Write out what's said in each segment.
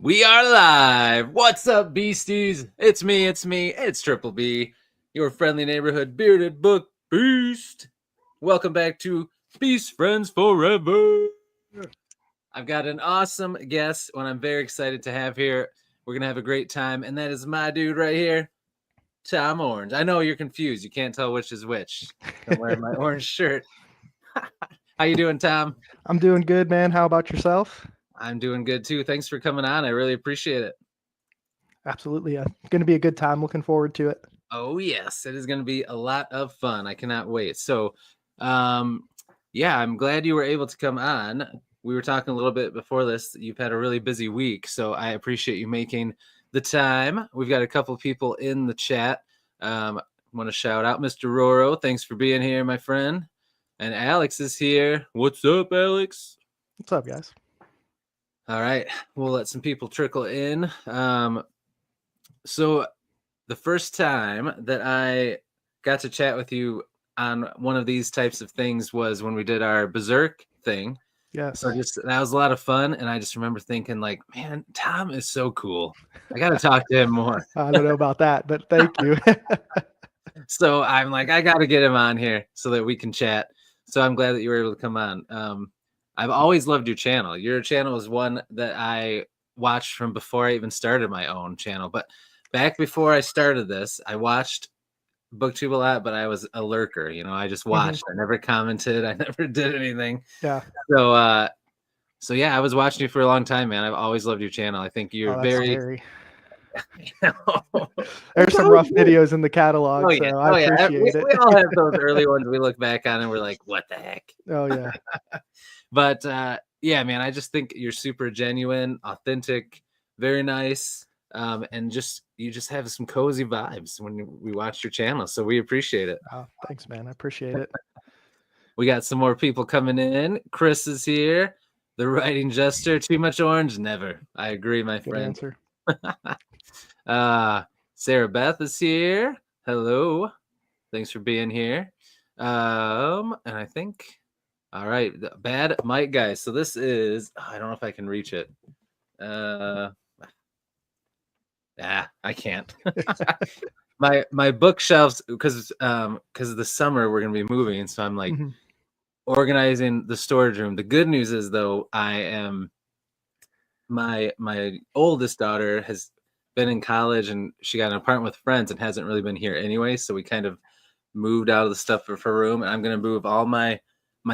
We are live. What's up, beasties? It's me. It's Triple B, your friendly neighborhood bearded book beast. Welcome back to Beast Friends Forever. I've got an awesome guest, one I'm very excited to have here. We're going to have a great time, and that is my dude right here, Tom Orange. I know you're confused. You can't tell which is which. I'm wearing my orange shirt. How you doing, Tom? I'm doing good, man. How about yourself? I'm doing good, too. Thanks for coming on. I really appreciate it. Absolutely. It's going to be a good time. Looking forward to it. Oh, yes. It is going to be a lot of fun. I cannot wait. So, yeah, I'm glad you were able to come on. We were talking a little bit before this. You've had a really busy week, so I appreciate you making the time. We've got a couple people in the chat. I want to shout out Mr. Roro. Thanks for being here, my friend. And Alex is here. What's up, Alex? What's up, guys? All right. We'll let some people trickle in. So the first time that I got to chat with you on one of these types of things was when we did our Berserk thing. Yes. So that was a lot of fun. And I just remember thinking, like, man, Tom is so cool. I got to talk to him more. I don't know about that, but thank you. So I'm like, I got to get him on here so that we can chat. So I'm glad that you were able to come on. I've always loved your channel. Your channel is one that I watched from before I even started my own channel. But back before I started this, I watched BookTube a lot, but I was a lurker. You know, I just watched. I never commented. I never did anything. Yeah. So yeah, I was watching you for a long time, man. I've always loved your channel. I think you're very. Scary. There's some rough videos in the catalog, so I appreciate it. We all have those early ones we look back on and we're like, what the heck? Oh, yeah. But yeah, man, I just think you're super genuine, authentic, very nice. And you just have some cozy vibes when we watch your channel. So we appreciate it. Oh, thanks, man. I appreciate it. We got some more people coming in. Chris is here. The writing jester. Too much orange? Never. I agree, my friend. Good answer. Sarah Beth is here. Hello. Thanks for being here. And I think, all right, the bad mic guys. So this is, I don't know if I can reach it. I can't. my bookshelves, because of the summer we're gonna be moving, so I'm like organizing the storage room. The good news is though, I am my oldest daughter has been in college and she got an apartment with friends and hasn't really been here anyway, so we kind of moved out of the stuff of her room, and I'm gonna move all my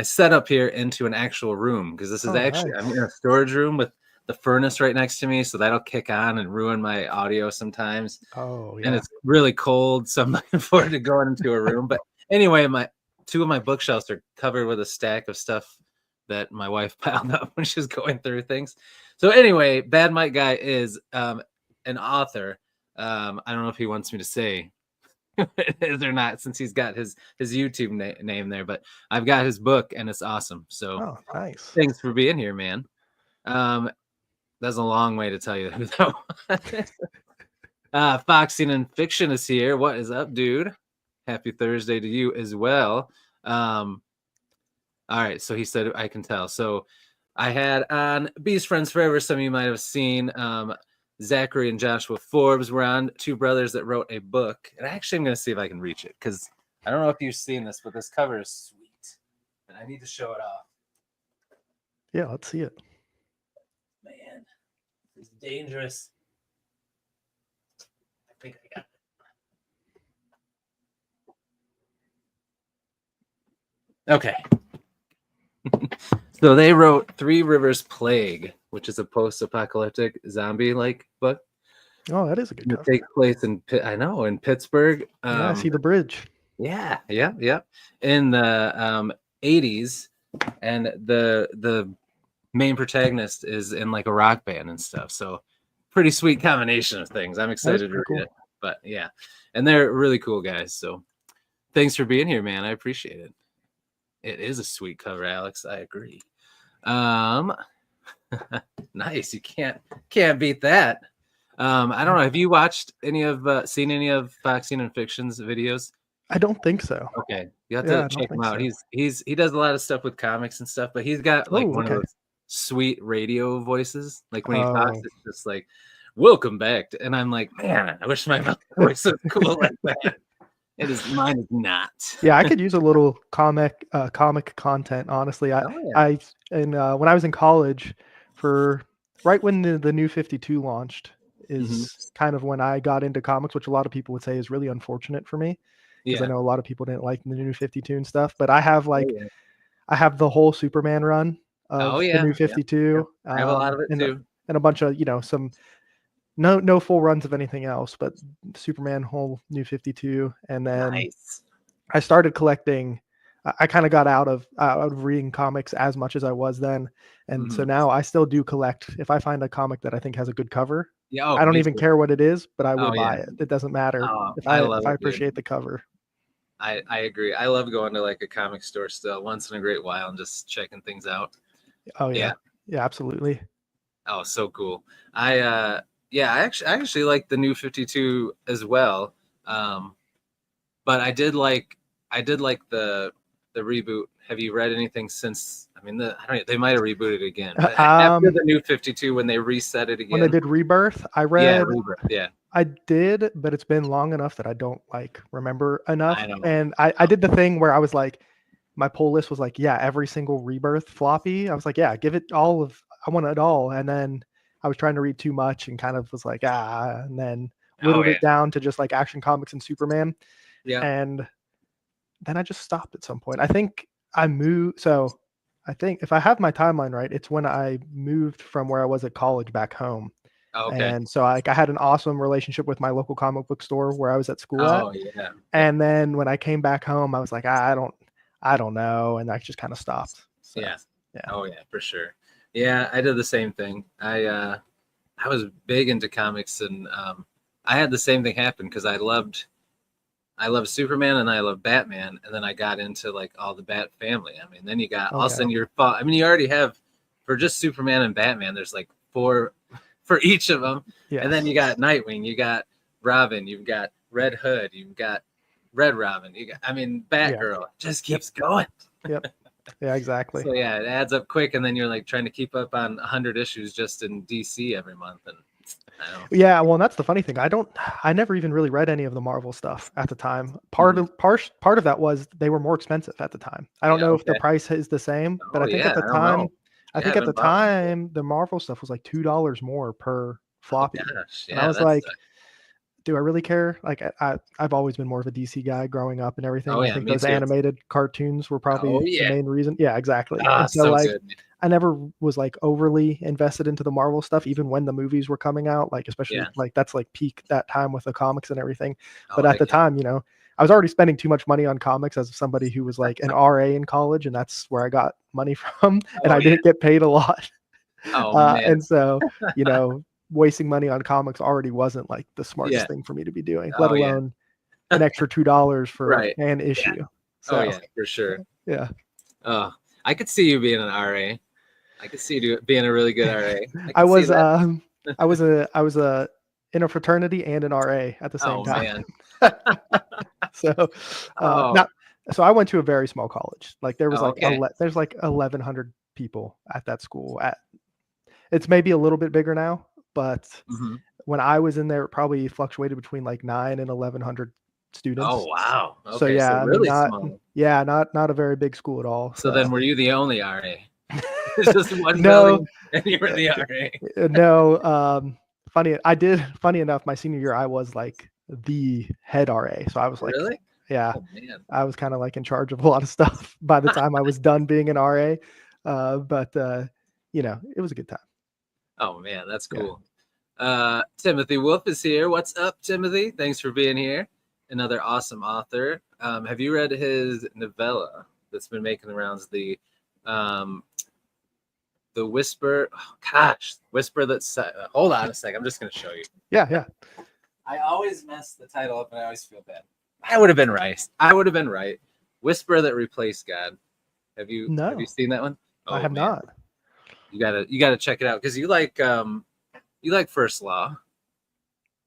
setup here into an actual room, because this is nice. I'm in a storage room with the furnace right next to me, so that'll kick on and ruin my audio sometimes. Oh, yeah. And it's really cold, so I'm looking forward to going into a room. But anyway, two of my bookshelves are covered with a stack of stuff that my wife piled up when she was going through things. So anyway, Bad Mike Guy is an author. I don't know if he wants me to say it is or not, since he's got his YouTube name there, but I've got his book and it's awesome. So nice. Thanks for being here, man. That's a long way to tell you who that was. Foxing and Fiction is here. What is up, dude? Happy Thursday to you as well. All right, so he said I can tell. So I had on Beast Friends Forever, some of you might have seen, Zachary and Joshua Forbes were on, two brothers that wrote a book. And actually, I'm going to see if I can reach it, because I don't know if you've seen this, but this cover is sweet. And I need to show it off. Yeah, let's see it. Man, it's dangerous. I think I got it. Okay. So they wrote Three Rivers Plague, which is a post-apocalyptic zombie-like book. Oh, that is a good cover. It takes place in Pittsburgh. I see the bridge. Yeah. In the 80s, and the main protagonist is in like a rock band and stuff. So pretty sweet combination of things. I'm excited to read it. But yeah, and they're really cool guys. So thanks for being here, man. I appreciate it. It is a sweet cover, Alex. I agree. Nice. You can't beat that. I don't know. Have you watched seen any of Foxing and Fiction's videos? I don't think so. Okay, you have to check him out. So. He does a lot of stuff with comics and stuff, but he's got like one of those sweet radio voices. Like when he talks, Oh. it's just like, "Welcome back," and I'm like, man, I wish my voice was cool like that. Mine is not. Yeah, I could use a little comic content, honestly. Oh yeah. When I was in college, for right when the New 52 launched, Hmm. is kind of when I got into comics, which a lot of people would say is really unfortunate for me, because I Yeah. know a lot of people didn't like the New 52 and stuff. But Oh yeah. I have the whole Superman run Oh of the yeah. New Yeah. Yeah. 52, I have a lot of it too. and a bunch of some no full runs of anything else, but Superman whole New 52, and then Nice. I started collecting. I kind of got out of reading comics as much as I was then, and so Hmm. now I still do collect. If I find a comic that I think has a good cover, Yeah. Oh, I don't me even too. care what it is, but I will Oh buy yeah. it. It doesn't matter Oh, if I if love I it, dude. appreciate the cover. I agree. I love going to like a comic store still once in a great while and just checking things out. Oh Yeah. yeah, yeah, absolutely. Oh, so cool. Yeah, I actually like the New 52 as well. Um, but I did like the reboot. Have you read anything since? I mean, I don't know, they might have rebooted again, but after the New 52 when they reset it When they again. did Rebirth, Yeah, rebirth. Yeah, I did, but it's been long enough that I don't remember enough. I know. And I did the thing where I was like, my pull list was like, yeah, every single Rebirth floppy. I was like, yeah, give it all of, I want it all. And then I was trying to read too much and kind of was like, and then Oh whittled yeah, it down to just like Action Comics and Superman. yeah. And then I just stopped at some point. I think I moved. So I think if I have my timeline right, it's when I moved from where I was at college back home. Oh, okay. And so I had an awesome relationship with my local comic book store where I was at school at. Oh yeah, yeah, And then when I came back home, I was like, I don't know. And I just kind of stopped. So yeah. yeah. Oh yeah, for sure. Yeah, I did the same thing. I was big into comics, and I had the same thing happen because I loved Superman and I loved Batman, and then I got into like all the Bat family. I mean, then you got all of a sudden I mean, you already have for just Superman and Batman. There's like 4 for each of them, and then you got Nightwing, you got Robin, you've got Red Hood, you've got Red Robin, I mean, Batgirl just keeps going. Yep. Yeah, exactly. So yeah, it adds up quick, and then you're like trying to keep up on 100 issues just in DC every month, and I don't know. Yeah, well, that's the funny thing. I never even really read any of the Marvel stuff at the time. Part of that was they were more expensive at the time. I don't know if the price is the same, but I think at the time, the Marvel stuff was like $2 more per floppy. Gosh, and I was like, do I really care? Like I've always been more of a DC guy growing up and everything. Oh, I yeah, think me those too. animated cartoons were probably the main reason. Yeah, exactly. Ah, and so so like good. I never was like overly invested into the Marvel stuff, even when the movies were coming out, like especially like that's like peak that time with the comics and everything. But at the time, I was already spending too much money on comics as somebody who was like an RA in college, and that's where I got money from, and I didn't get paid a lot. Oh man. And so, wasting money on comics already wasn't like the smartest thing for me to be doing, let alone an extra $2 for an issue. Yeah. So, oh yeah, for sure. Yeah. Oh, I could see you being an RA. I could see you being a really good RA. I was in a fraternity and an RA at the same time. Man. So I went to a very small college. Like there was there's like 1,100 people at that school. It's maybe a little bit bigger now, but when I was in there, it probably fluctuated between like 9 and 1,100 students. Oh wow! Okay, so yeah, really small. Yeah, not a very a big school at all. So then, were you the only RA? It's just one building, and you were the RA. No, funny enough, my senior year, I was like the head RA. So I was like, really? Yeah, oh, man. I was kind of like in charge of a lot of stuff by the time I was done being an RA. But it was a good time. Oh man, that's cool. Yeah. Timothy Wolf is here. What's up, Timothy? Thanks for being here. Another awesome author. Have you read his novella that's been making the rounds? The Whisper. Oh, gosh, Whisper that's. Hold on a sec. I'm just going to show you. Yeah. I always mess the title up, and I always feel bad. I would have been right. Whisper that replaced God. Have you seen that one? Oh, I have not. You gotta check it out because you like First Law,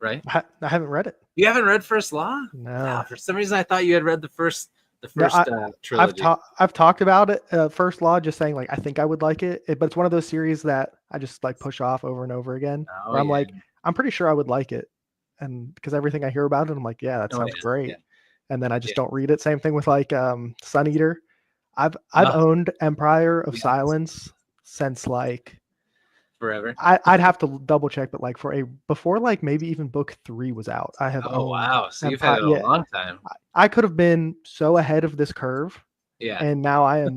right? I haven't read it. You haven't read First Law? No. For some reason, I thought you had read the first The first trilogy. I've talked about it. First Law, just saying like I think I would like it, but it's one of those series that I just like push off over and over again. Where I'm like, I'm pretty sure I would like it, and because everything I hear about it, I'm like, yeah, that sounds great. Yeah. And then I just don't read it. Same thing with like Sun Eater. I've owned Empire of Silence since like forever. I'd have to double check, but like before like maybe even book 3 was out, I have owned. Wow, so you've had it a long time. I could have been so ahead of this curve. Yeah. And now I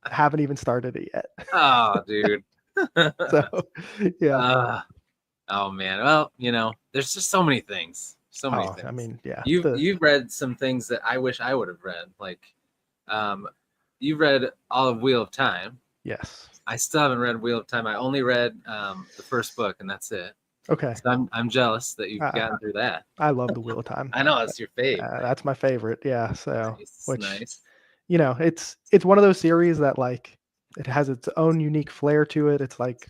haven't even started it yet. Oh, dude. So yeah. Oh man. Well, there's just so many things. So many things. I mean, yeah. You've read some things that I wish I would have read. Like you've read all of Wheel of Time. Yes. I still haven't read Wheel of Time. I only read the first book, and that's it. Okay. So I'm jealous that you've gotten through that. I love the Wheel of Time. I know that's your favorite. That's my favorite. Yeah. So nice. It's one of those series that like it has its own unique flair to it. It's like,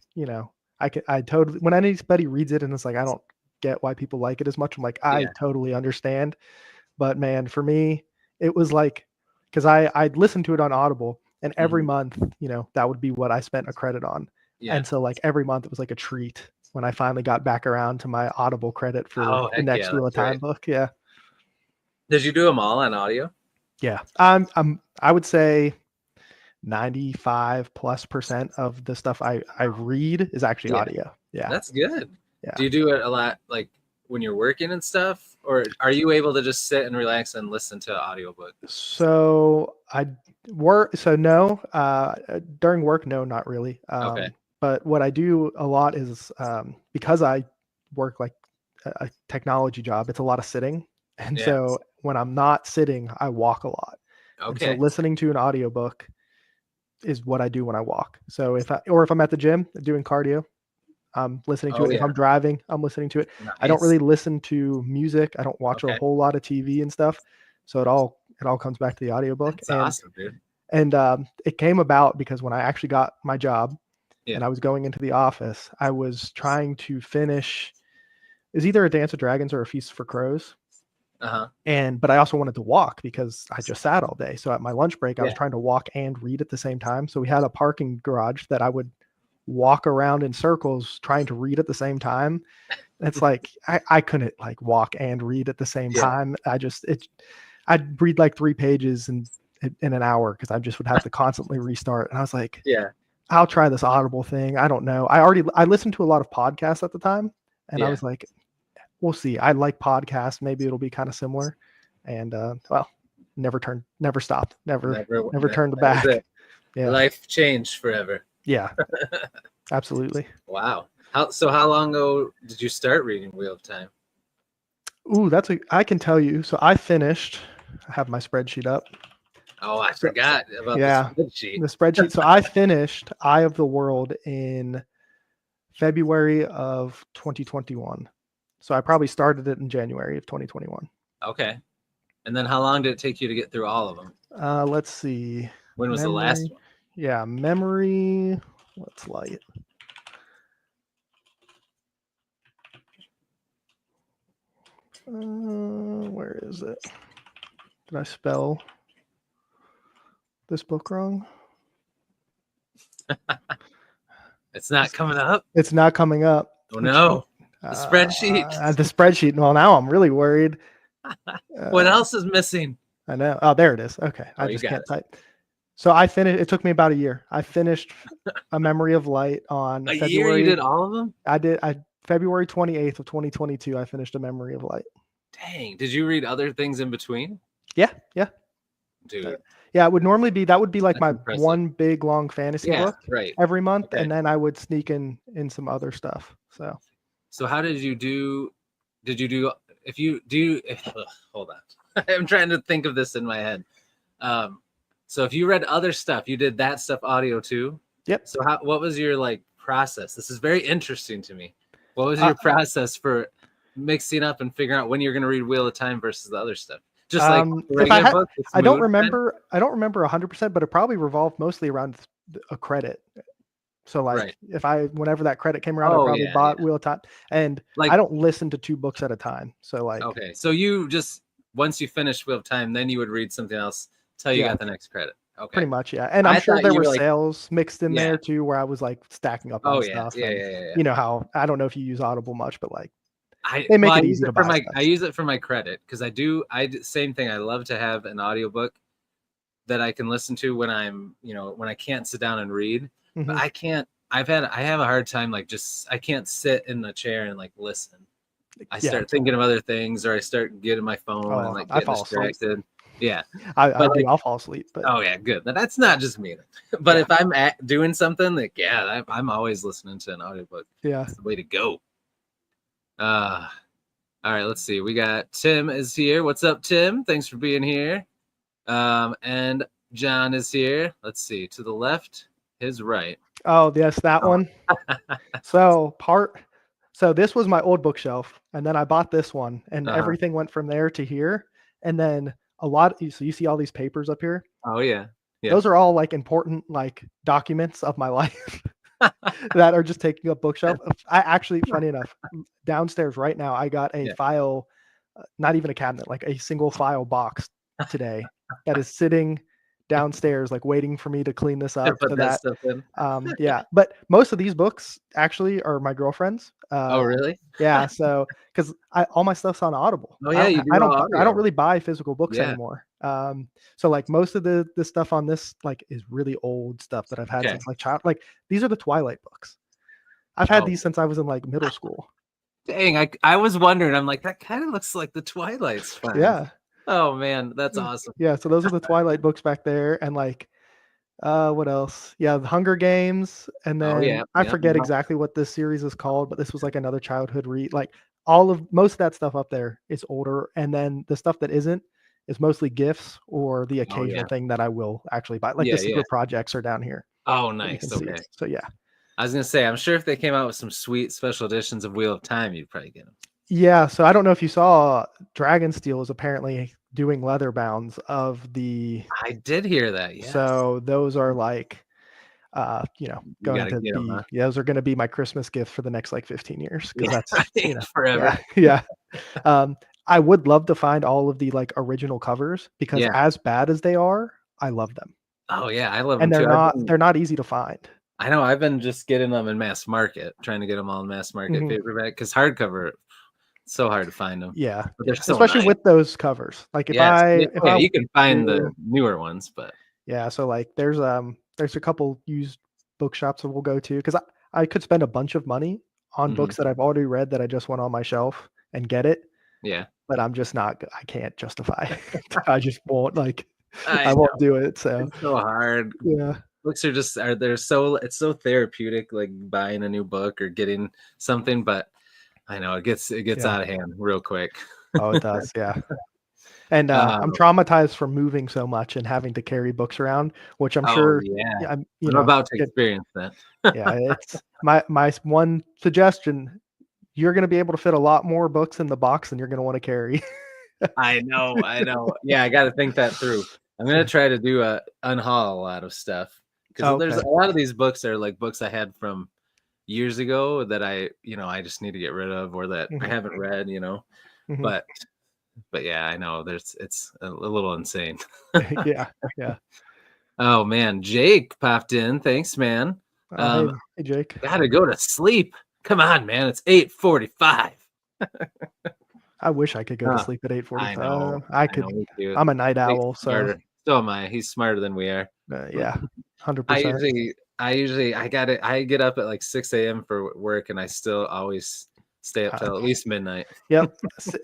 I totally, when anybody reads it and it's like I don't get why people like it as much, I'm like, I totally understand. But man, for me, it was like, because I'd listened to it on Audible, and every month, that would be what I spent a credit on. Yeah. And so like every month it was like a treat when I finally got back around to my Audible credit for the next Wheel of Time book. Yeah. Did you do them all on audio? Yeah. I would say 95+% of the stuff I read is actually audio. Yeah. That's good. Yeah. Do you do it a lot like when you're working and stuff, or are you able to just sit and relax and listen to an audiobook? So no, during work, no, not really. Okay. But what I do a lot is because I work like a technology job, it's a lot of sitting. And so when I'm not sitting, I walk a lot. Okay. And so listening to an audiobook is what I do when I walk. So if I'm at the gym doing cardio, I'm listening to it. If I'm driving, I'm listening to it. Nice. I don't really listen to music. I don't watch a whole lot of TV and stuff. So it all comes back to the audiobook. That's awesome, dude. And it came about because when I actually got my job and I was going into the office, I was trying to finish, is either A Dance of Dragons or A Feast for Crows. But I also wanted to walk because I just sat all day. So at my lunch break, I was trying to walk and read at the same time. So we had a parking garage that I would walk around in circles trying to read at the same time. It's like I couldn't like walk and read at the same time. I'd read like 3 pages in an hour because I just would have to constantly restart. And I was like, I'll try this Audible thing. I don't know. I listened to a lot of podcasts at the time, and I was like, we'll see. I like podcasts. Maybe it'll be kind of similar. And never stopped. Never turned back. Yeah. Life changed forever. Yeah, absolutely. Wow. How long ago did you start reading Wheel of Time? Ooh, I can tell you. So I finished. I have my spreadsheet up. Oh, I forgot about the spreadsheet. The spreadsheet. So I finished Eye of the World in February of 2021. So I probably started it in January of 2021. Okay. And then how long did it take you to get through all of them? Let's see. When was the last one? Yeah, memory. Let's light. Where is it? Did I spell this book wrong? It's not coming up. It's not coming up. Oh no. The spreadsheet. The spreadsheet. Well, now I'm really worried. What else is missing? I know. Oh, there it is. Okay. I just can't type. So I finished. It took me about a year. I finished A Memory of Light on February. Year? You did all of them? I did. February 28th of 2022. I finished A Memory of Light. Dang. Did you read other things in between? Yeah. Dude. Yeah, it would normally be my impressive. One big long fantasy book every month, and then I would sneak in some other stuff. So how did you do? Hold on. I'm trying to think of this in my head. So if you read other stuff, you did that stuff audio too? Yep. So what was your process? This is very interesting to me. What was your process for mixing up and figuring out when you're going to read Wheel of Time versus the other stuff? Just like regular book? I don't remember 100%, but it probably revolved mostly around a credit. So whenever that credit came around, I probably bought Wheel of Time, and I don't listen to 2 books at a time. So okay. So you just, once you finished Wheel of Time, then you would read something else till you got the next credit. Okay. Pretty much, yeah. And I'm sure there were sales mixed in there too, where I was like stacking up on stuff. Yeah. You know how, I don't know if you use Audible much, but like they make it easy to buy stuff. I use it for my credit because I do same thing. I love to have an audiobook that I can listen to when I'm, when I can't sit down and read. But I can't. I have a hard time I can't sit in a chair and like listen. I start thinking of other things, or I start getting my phone and like get distracted. Asleep. Yeah, I'll fall asleep. But oh yeah, good. That's not just me. But if I'm doing something, like I'm always listening to an audiobook. Yeah, that's the way to go. All right, let's see. We got Tim is here. What's up, Tim? Thanks for being here. And John is here. Let's see. To the left, his right. Oh yes, that one. So this was my old bookshelf, and then I bought this one, and everything went from there to here, and then so you see all these papers up here. Oh yeah. Those are all like important like documents of my life that are just taking up bookshelf. I actually, funny enough, downstairs right now, I got a file, not even a cabinet, like a single file box today that is sitting downstairs, like waiting for me to clean this up. Put that stuff in. Yeah, but most of these books actually are my girlfriend's. Oh really? Yeah. So because all my stuff's on Audible. Oh yeah, I don't really buy physical books anymore. So like most of the stuff on this like is really old stuff that I've had since like child. Like these are the Twilight books. I've had these since I was in like middle school. Dang, I was wondering. I'm like, that kind of looks like the Twilight spine. Yeah. Oh man, that's awesome. Yeah, so those are the Twilight books back there, and like what else? Yeah, the Hunger Games, and then I forget exactly what this series is called, but this was like another childhood read. Like most of that stuff up there is older, and then the stuff that isn't is mostly gifts or the occasional thing that I will actually buy. Like the secret projects are down here. Oh, nice. Okay. So yeah. I was gonna say, I'm sure if they came out with some sweet special editions of Wheel of Time, you'd probably get them. Yeah, so I don't know if you saw Dragonsteel is apparently doing leather bounds of the. I did hear that. Yeah. So those are like, going to be. Them, huh? Yeah, those are going to be my Christmas gift for the next like 15 years because that's forever. Yeah. I would love to find all of the like original covers because as bad as they are, I love them. Oh yeah, I love them. And they're not easy to find. I know. I've been just getting them in mass market, trying to get them all in mass market paperback because hardcover. So hard to find them. Yeah, but they're so especially nice. With those covers. Like if you can find the newer ones, but so like there's a couple used bookshops that we'll go to because I could spend a bunch of money on books that I've already read that I just want on my shelf and get it. Yeah, but I'm just not. I can't justify. I just won't I won't do it. So it's so hard. Yeah. Books are it's so therapeutic, like buying a new book or getting something, but I know it gets out of hand real quick. Oh, it does. Yeah. And I'm traumatized from moving so much and having to carry books around, which I'm sure. Yeah. I'm about to experience that. Yeah. It's my one suggestion. You're going to be able to fit a lot more books in the box than you're going to want to carry. I know. Yeah. I got to think that through. I'm going to try to unhaul a lot of stuff because there's a lot of these books are like books I had from years ago that I just need to get rid of or that I haven't read, but yeah, I know it's a little insane. Yeah. Oh man, Jake popped in. Thanks, man. Hey, Jake. Gotta go to sleep. Come on, man. It's 8:45. I wish I could go to sleep at 8:45. I could. I'm a night owl, so am I. He's smarter than we are. Yeah, 100%. I get up at like 6 a.m. for work, and I still always stay up till at least midnight. Yep.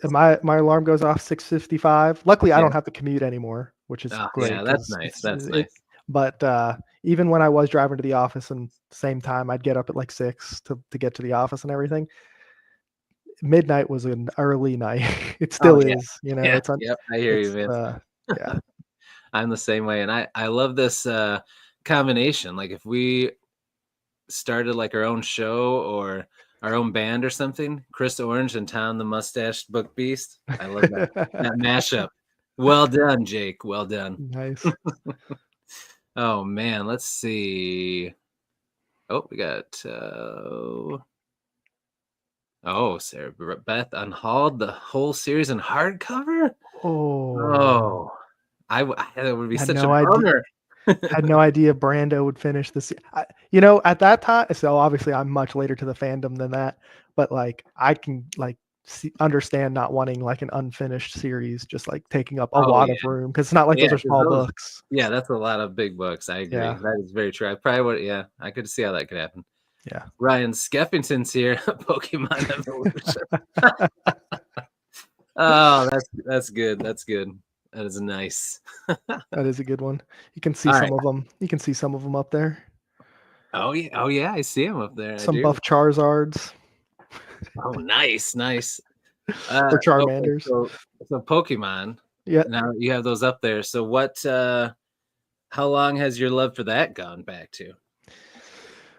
My alarm goes off 6:55. Luckily, I don't have to commute anymore, which is great. Yeah, that's nice. That's nice. But even when I was driving to the office and same time, I'd get up at like 6 to get to the office and everything. Midnight was an early night. It still is. It's I hear you, man. Yeah. I'm the same way. And I love this combination. Like if we started like our own show or our own band or something, Chris Orange and Tom the Mustache Book Beast. I love that, that mashup. Well done, Jake. Well done. Nice. Oh man, let's see. Oh, we got Sarah Beth unhauled the whole series in hardcover. Oh, That would be Had such a no idea. bummer. Had no idea Brando would finish this. You know, at that time, so obviously I'm much later to the fandom than that, but like I can like understand not wanting like an unfinished series just like taking up a lot of room, because it's not like those are small books. Yeah, that's a lot of big books. I agree. Yeah. That is very true. I probably would. Yeah, I could see how that could happen. Yeah. Ryan Skeffington's here. Pokemon Evolution. Oh, that's good. That's good. That is nice. That is a good one. You can see some of them. You can see some of them up there. Oh yeah. Oh yeah. I see them up there. Some buff Charizards. Oh, nice. Or Charmanders. Okay, so Pokemon. Yeah. Now you have those up there. So what? How long has your love for that gone back to?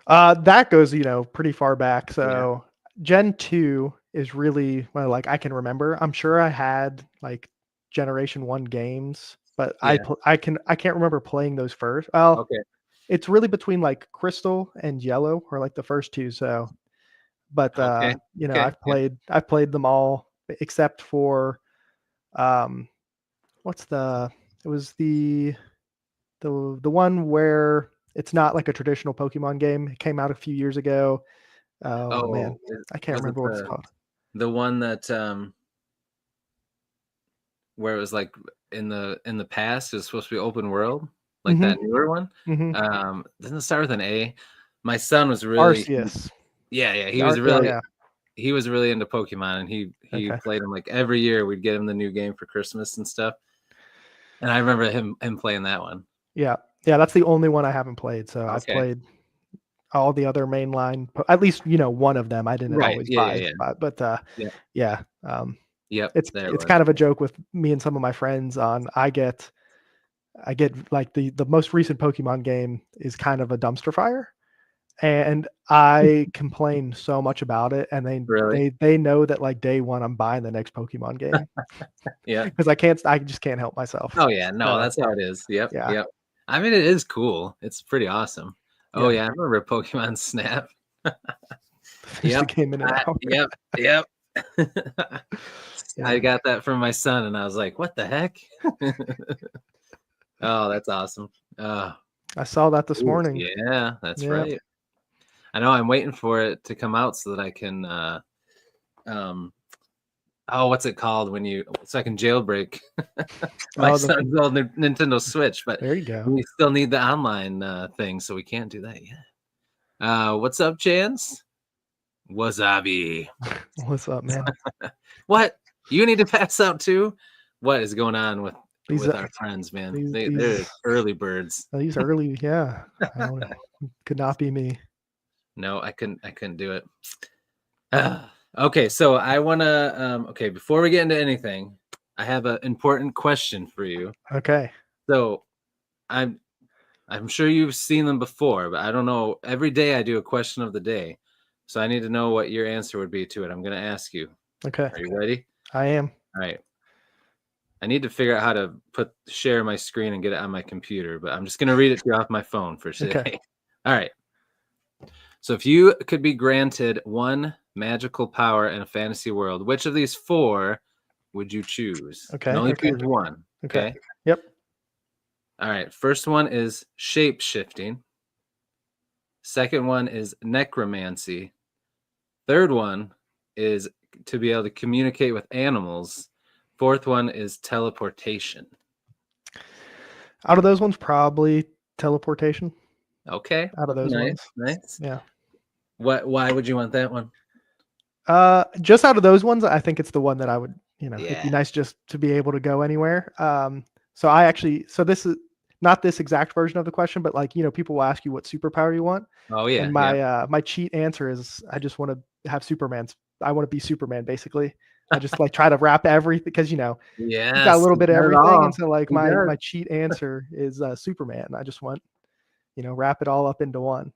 That goes, pretty far back. So Gen 2 is really, well, like I can remember. I'm sure I had like Generation 1 games, but I can't remember playing those first. Well, okay. It's really between like Crystal and Yellow, or like the first two. So, but I've played them all except for it was the one where it's not like a traditional Pokemon game. It came out a few years ago. Oh man, I can't remember what it's called. The one that where it was like in the past, it was supposed to be open world, like that newer one. Doesn't it start with an A? My son was really Arceus. Yeah, he was really into Pokemon, and he played them like every year. We'd get him the new game for Christmas and stuff. And I remember him playing that one. Yeah, that's the only one I haven't played. So I've played all the other mainline, at least one of them. I didn't always buy, but it's kind of a joke with me and some of my friends on. I get like the most recent Pokemon game is kind of a dumpster fire, and I complain so much about it, and they know that like day one I'm buying the next Pokemon game. Because I just can't help myself. Oh yeah, no, that's how it is. Yep. I mean, it is cool. It's pretty awesome. Oh yeah, I remember Pokemon Snap. Game in and out. Yep. I got that from my son, and I was like, "What the heck?" Oh, that's awesome. I saw that this morning. Yeah, that's right. I know. I'm waiting for it to come out so that I can. What's it called so I can jailbreak my son's old Nintendo Switch? But there you go. We still need the online thing, so we can't do that yet. What's up, Chance? Wasabi. What's up, man? What? You need to pass out too? What is going on with our friends, man? They're early birds. These early, yeah. Could not be me. No, I couldn't do it. Okay, so I want to before we get into anything, I have an important question for you. Okay. So I'm sure you've seen them before, but I don't know. Every day I do a question of the day. So I need to know what your answer would be to it. I'm going to ask you. Okay. Are you ready? I am. All right. I need to figure out how to share my screen and get it on my computer, but I'm just going to read it to you off my phone for today. Okay. All right. So if you could be granted one magical power in a fantasy world, which of these four would you choose? Okay. Only choose one. Okay. Yep. All right. First one is shape shifting. Second one is necromancy. Third one is to be able to communicate with animals. Fourth one is teleportation. Out of those ones, probably teleportation. Okay. Out of those ones. Nice. Yeah. Why would you want that one? Just out of those ones, I think it's the one that I would, it'd be nice just to be able to go anywhere. So this is not this exact version of the question, but like, people will ask you what superpower you want. Oh yeah. And my cheat answer is I just want to have I want to be Superman, basically. I just like try to wrap everything because you've got a little bit of everything. And so like my cheat answer is Superman. I just want, wrap it all up into one.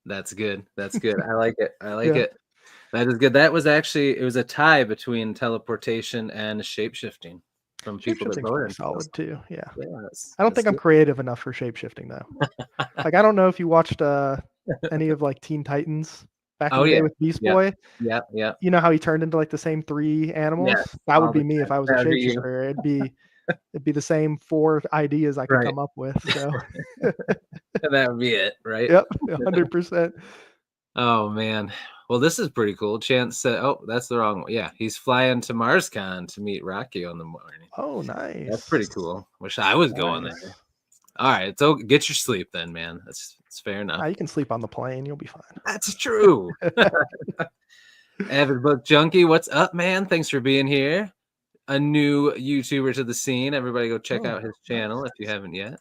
That's good. I like it. It. That is good. That was it was a tie between teleportation and shape-shifting from people that voted. Solid too. Yeah. Yes, I don't think I'm creative enough for shape-shifting though. Like, I don't know if you watched any of like Teen Titans back in the day with Beast Boy. Yeah. You know how he turned into like the same three animals? That would be me if I was a shapeshifter. It'd be it'd be the same 4 ideas I could come up with. So that would be it, right? Yep, 100%. Oh man. Well, this is pretty cool. Chance said, "Oh, that's the wrong one." Yeah, he's flying to MarsCon to meet Rocky on the morning. Oh, nice. That's pretty cool. Wish I was going there. All right, so get your sleep then, man. It's fair enough. You can sleep on the plane. You'll be fine. That's true. Avid Book Junkie, what's up, man? Thanks for being here. A new YouTuber to the scene. Everybody go check out his channel if you haven't yet.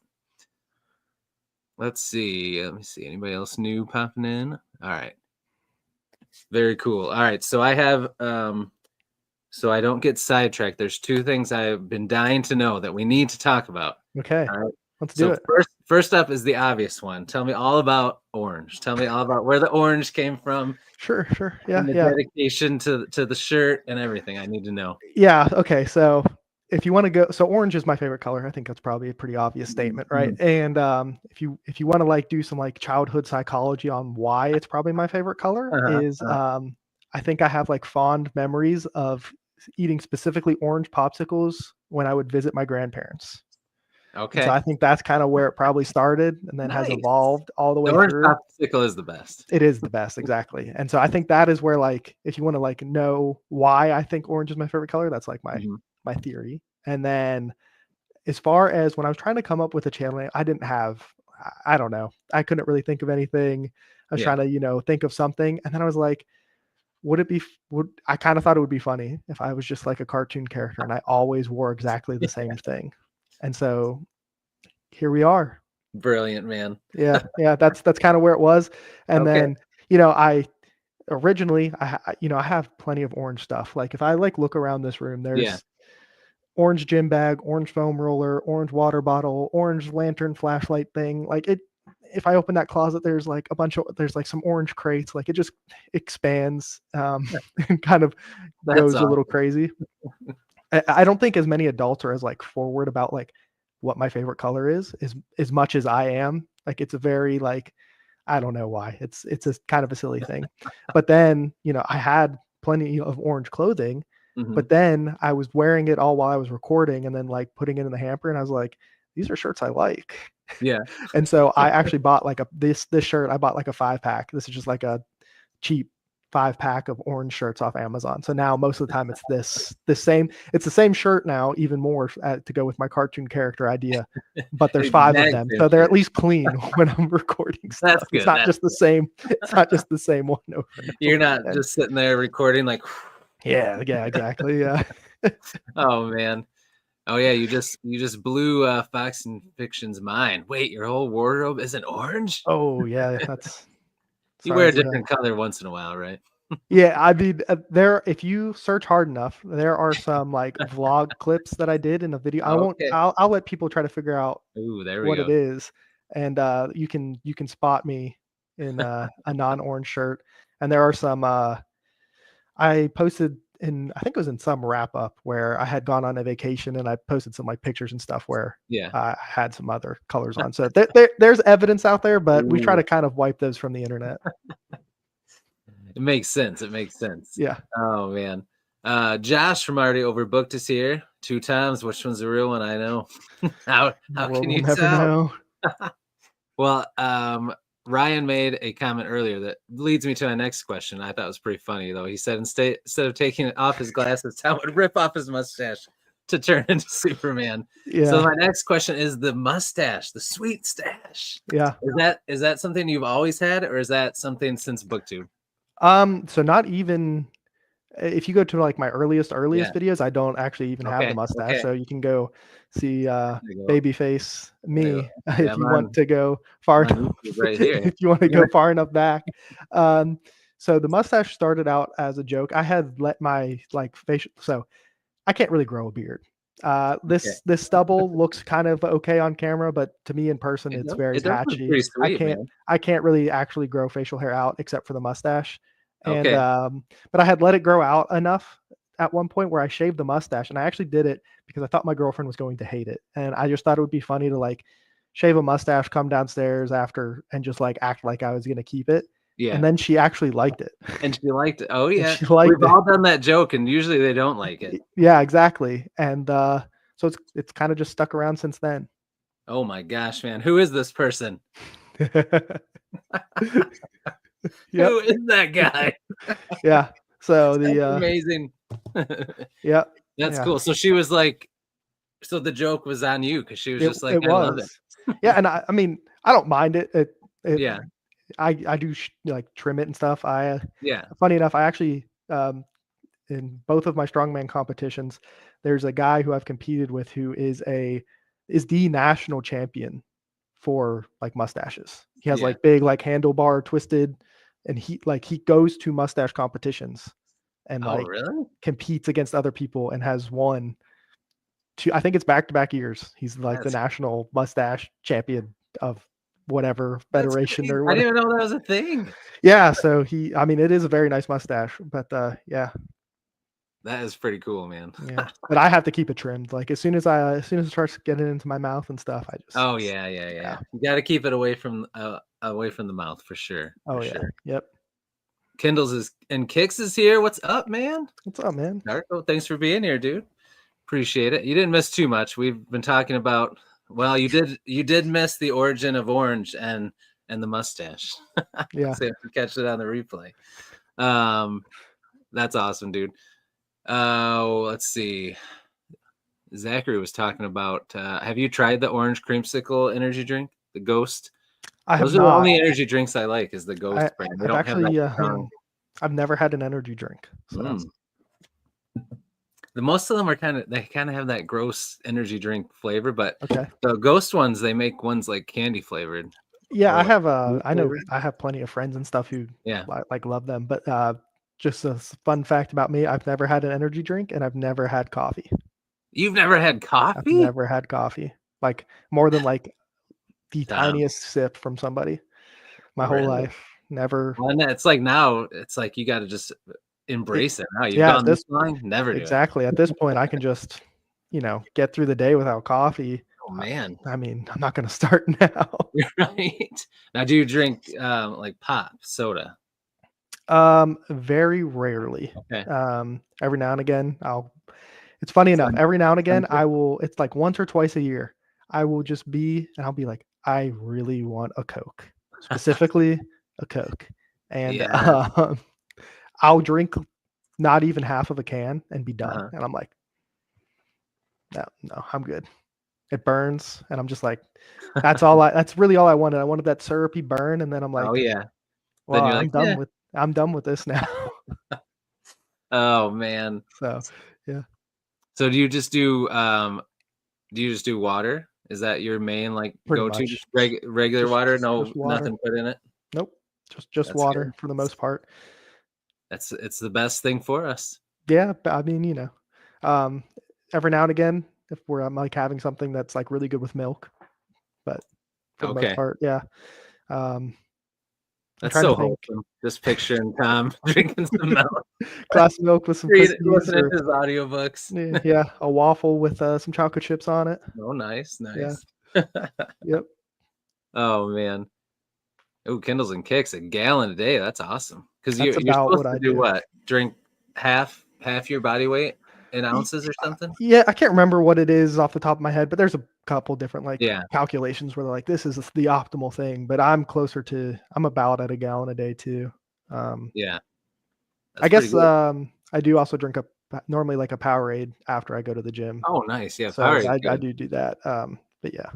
Let's see. Let me see. Anybody else new popping in? All right. Very cool. All right. So I have, so I don't get sidetracked. There's 2 things I've been dying to know that we need to talk about. Okay. All right. Let's do it. First up is the obvious one. Tell me all about orange. Tell me all about where the orange came from. Sure. Yeah. And the dedication to the shirt and everything. I need to know. Yeah. Okay. So if you want to go, so orange is my favorite color. I think that's probably a pretty obvious statement, right? And if you want to like do some like childhood psychology on why it's probably my favorite color is I think I have like fond memories of eating specifically orange popsicles when I would visit my grandparents. Okay. And so I think that's kind of where it probably started and then has evolved all the way through. The orange popsicle is the best. It is the best, exactly. And so I think that is where, like, if you want to like know why I think orange is my favorite color, that's like my theory. And then as far as when I was trying to come up with a channel name, I don't know. I couldn't really think of anything. I was trying to, think of something. And then I was like, I kind of thought it would be funny if I was just like a cartoon character and I always wore exactly the same thing. And so here we are. Brilliant, man. Yeah. That's kind of where it was. And then, I originally, I have plenty of orange stuff. Like if I like look around this room, there's orange gym bag, orange foam roller, orange water bottle, orange lantern flashlight thing. Like if I open that closet, there's like there's like some orange crates. Like it just expands and kind of goes a little crazy. I don't think as many adults are as like forward about like what my favorite color is as much as I am. Like it's a very like, I don't know why. It's a kind of a silly thing. But then, I had plenty of orange clothing, but then I was wearing it all while I was recording and then like putting it in the hamper and I was like, these are shirts I like. Yeah. And so I actually bought like this shirt. I bought like a 5-pack. This is just like a cheap 5-pack of orange shirts off Amazon. So now most of the time it's the same shirt now, even more to go with my cartoon character idea, but there's 5 of them. So they're at least clean when I'm recording stuff. That's good. It's not just the same. It's not just the same one over. You're not just sitting there recording like, yeah, exactly. Yeah. Oh man. Oh yeah, you just blew Fox and Fiction's mind. Wait, your whole wardrobe isn't orange? Oh yeah, you wear a different color once in a while, right? Yeah, I mean, if you search hard enough, there are some like vlog clips that I did in a video. I'll let people try to figure out what it is, and you can spot me in a non-orange shirt. And there are some I posted I think it was in some wrap up where I had gone on a vacation and I posted some like pictures and stuff where I had some other colors on. So there's evidence out there, but we try to kind of wipe those from the internet. It makes sense. Yeah. Oh man. Josh from Already Overbooked is here 2 times. Which one's the real one? I know. how can you never tell? Well, Ryan made a comment earlier that leads me to my next question. I thought it was pretty funny though. He said instead of taking off his glasses, Tom would rip off his mustache to turn into Superman. Yeah. So my next question is the mustache, the sweet stache. Yeah. Is that something you've always had, or is that something since BookTube? So not even if you go to like my earliest videos, I don't actually even have the mustache. Okay. So you can go see Babyface me if you want to go far enough. Right here. If you want to go far enough back. So the mustache started out as a joke. I had let my like facial, so I can't really grow a beard. This stubble looks kind of okay on camera, but to me in person, it's very patchy. I can't really actually grow facial hair out except for the mustache. And but I had let it grow out enough at one point where I shaved the mustache, and I actually did it because I thought my girlfriend was going to hate it, and I just thought it would be funny to like shave a mustache, come downstairs after, and just like act like I was gonna keep it. Yeah. And then she actually liked it. And she liked it. Oh yeah. We've all done that joke, and usually they don't like it. Yeah, exactly. And So it's kind of just stuck around since then. Oh my gosh, man. Who is this person? Yep. Who is that guy? Yeah. So That's amazing. Yeah. That's cool. So she was like, so the joke was on you because she was just like, I love it. Yeah, and I mean, I don't mind it. Yeah. I do like trim it and stuff. Yeah. Funny enough, I actually in both of my strongman competitions, there's a guy who I've competed with who is the national champion for like mustaches. He has like big like handlebar twisted, and he goes to mustache competitions and like really competes against other people and has won I think it's back-to-back years. He's like the national mustache champion of whatever federation or whatever. I didn't even know that was a thing. Yeah, so I mean, it is a very nice mustache, but yeah. That is pretty cool, man. Yeah, but I have to keep it trimmed. Like as soon as it starts getting into my mouth and stuff, I just. Oh yeah. You got to keep it away from the mouth for sure. Sure. Yep. Kindles and Kicks is here. What's up, man? What's up, man? Darko, thanks for being here, dude. Appreciate it. You didn't miss too much. We've been talking about. Well, you did miss the origin of orange and the mustache. Yeah. So you have to catch it on the replay. That's awesome, dude. Let's see. Zachary was talking about. Have you tried the orange creamsicle energy drink, the Ghost? Those are the only energy drinks I like. Is the Ghost brand? They don't have that I've never had an energy drink. So. The most of them are kind of have that gross energy drink flavor, but the Ghost ones, they make ones like candy flavored. Yeah, I have I know I have plenty of friends and stuff who like love them, but just a fun fact about me, I've never had an energy drink and I've never had coffee. You've never had coffee? I've never had coffee. Like more than like the tiniest sip from somebody my whole life. Never. Well, it's like now it's like you got to just embrace it. Now you've gone this long, never do exactly. At this point, I can just, get through the day without coffee. Oh man. I mean, I'm not going to start now. Right. Now, do you drink like pop soda? Very rarely. Okay. Every now and again, it's funny enough. Every now and again, it's like once or twice a year, I'll be like, I really want a Coke, specifically a Coke. And, I'll drink not even half of a can and be done. And I'm like, no, I'm good. It burns. And I'm just like, that's really all I wanted. I wanted that syrupy burn. And then I'm like, oh yeah. Well, I'm done with this now. Oh man. So, yeah. So do you just do water? Is that your main go-to regular water? No, water. Nothing put in it? Nope. Just water for the most part. It's the best thing for us. Yeah, but I mean, every now and again, if I'm like having something that's like really good with milk, but for the most part, yeah. That's so wholesome. Just picturing Tom drinking some milk, glass of milk with some listening to his audiobooks. Yeah, a waffle with some chocolate chips on it. Oh, nice. Yeah. Yep. Oh man. Oh, Kindles and Kicks, a gallon a day. That's awesome. Because you're supposed to do what? Drink half your body weight in ounces or something? Yeah, I can't remember what it is off the top of my head, but there's a couple different calculations where they're like, this is the optimal thing. But I'm about at a gallon a day too. Yeah. I guess I do also drink normally like a Powerade after I go to the gym. Oh, nice. Yeah, so Powerade. I do that. But yeah.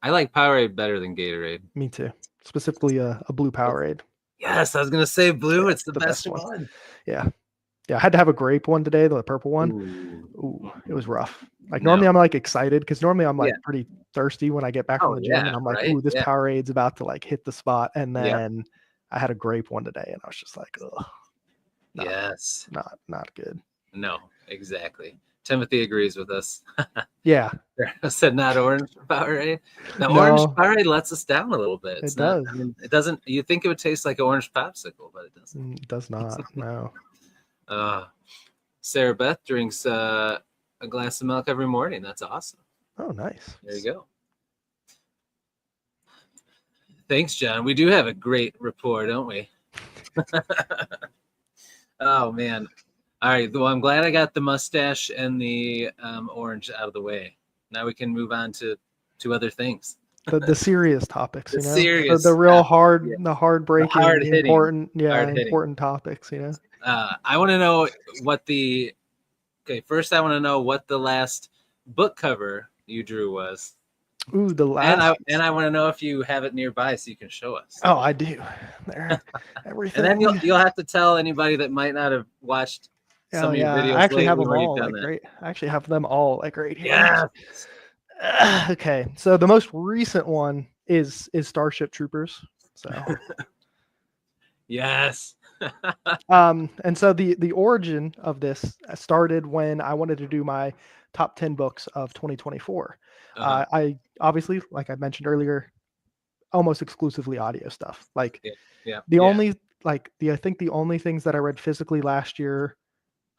I like Powerade better than Gatorade. Me too. Specifically a blue Powerade. Yes, I was gonna say blue. It's the best one. Yeah. I had to have a grape one today, the purple one. Ooh, it was rough. Like normally I'm like excited because normally I'm like pretty thirsty when I get back from the gym, and I'm like, ooh, this Powerade's about to like hit the spot. And then I had a grape one today, and I was just like, ugh. Yes. Not good. No, exactly. Timothy agrees with us. Yeah. I said not orange Powerade. Now, orange Powerade lets us down a little bit. It does. It doesn't. You think it would taste like an orange popsicle, but it doesn't. It does not. No. Sarah Beth drinks a glass of milk every morning. That's awesome. Oh, nice. There you go. Thanks, John. We do have a great rapport, don't we? Oh man. All right. Well, I'm glad I got the mustache and the orange out of the way. Now we can move on to other things. The serious topics, The you know, serious the real stuff, hard, yeah. the hard breaking, hard the hitting, important, hard hitting. important topics, you know. I want to know what the. Okay, first I want to know what the last book cover you drew was. Ooh, the last. And I want to know if you have it nearby so you can show us. Oh, I do. There, everything. And then you'll have to tell anybody that might not have watched some of your videos. I actually have lately them where all you've done like that. right. I actually have them all like right here. Yeah. Okay, so the most recent one is Starship Troopers. So. Yes. And so the origin of this started when I wanted to do my top 10 books of 2024. I obviously, like I mentioned earlier, almost exclusively audio stuff. Like only like I think the only things that I read physically last year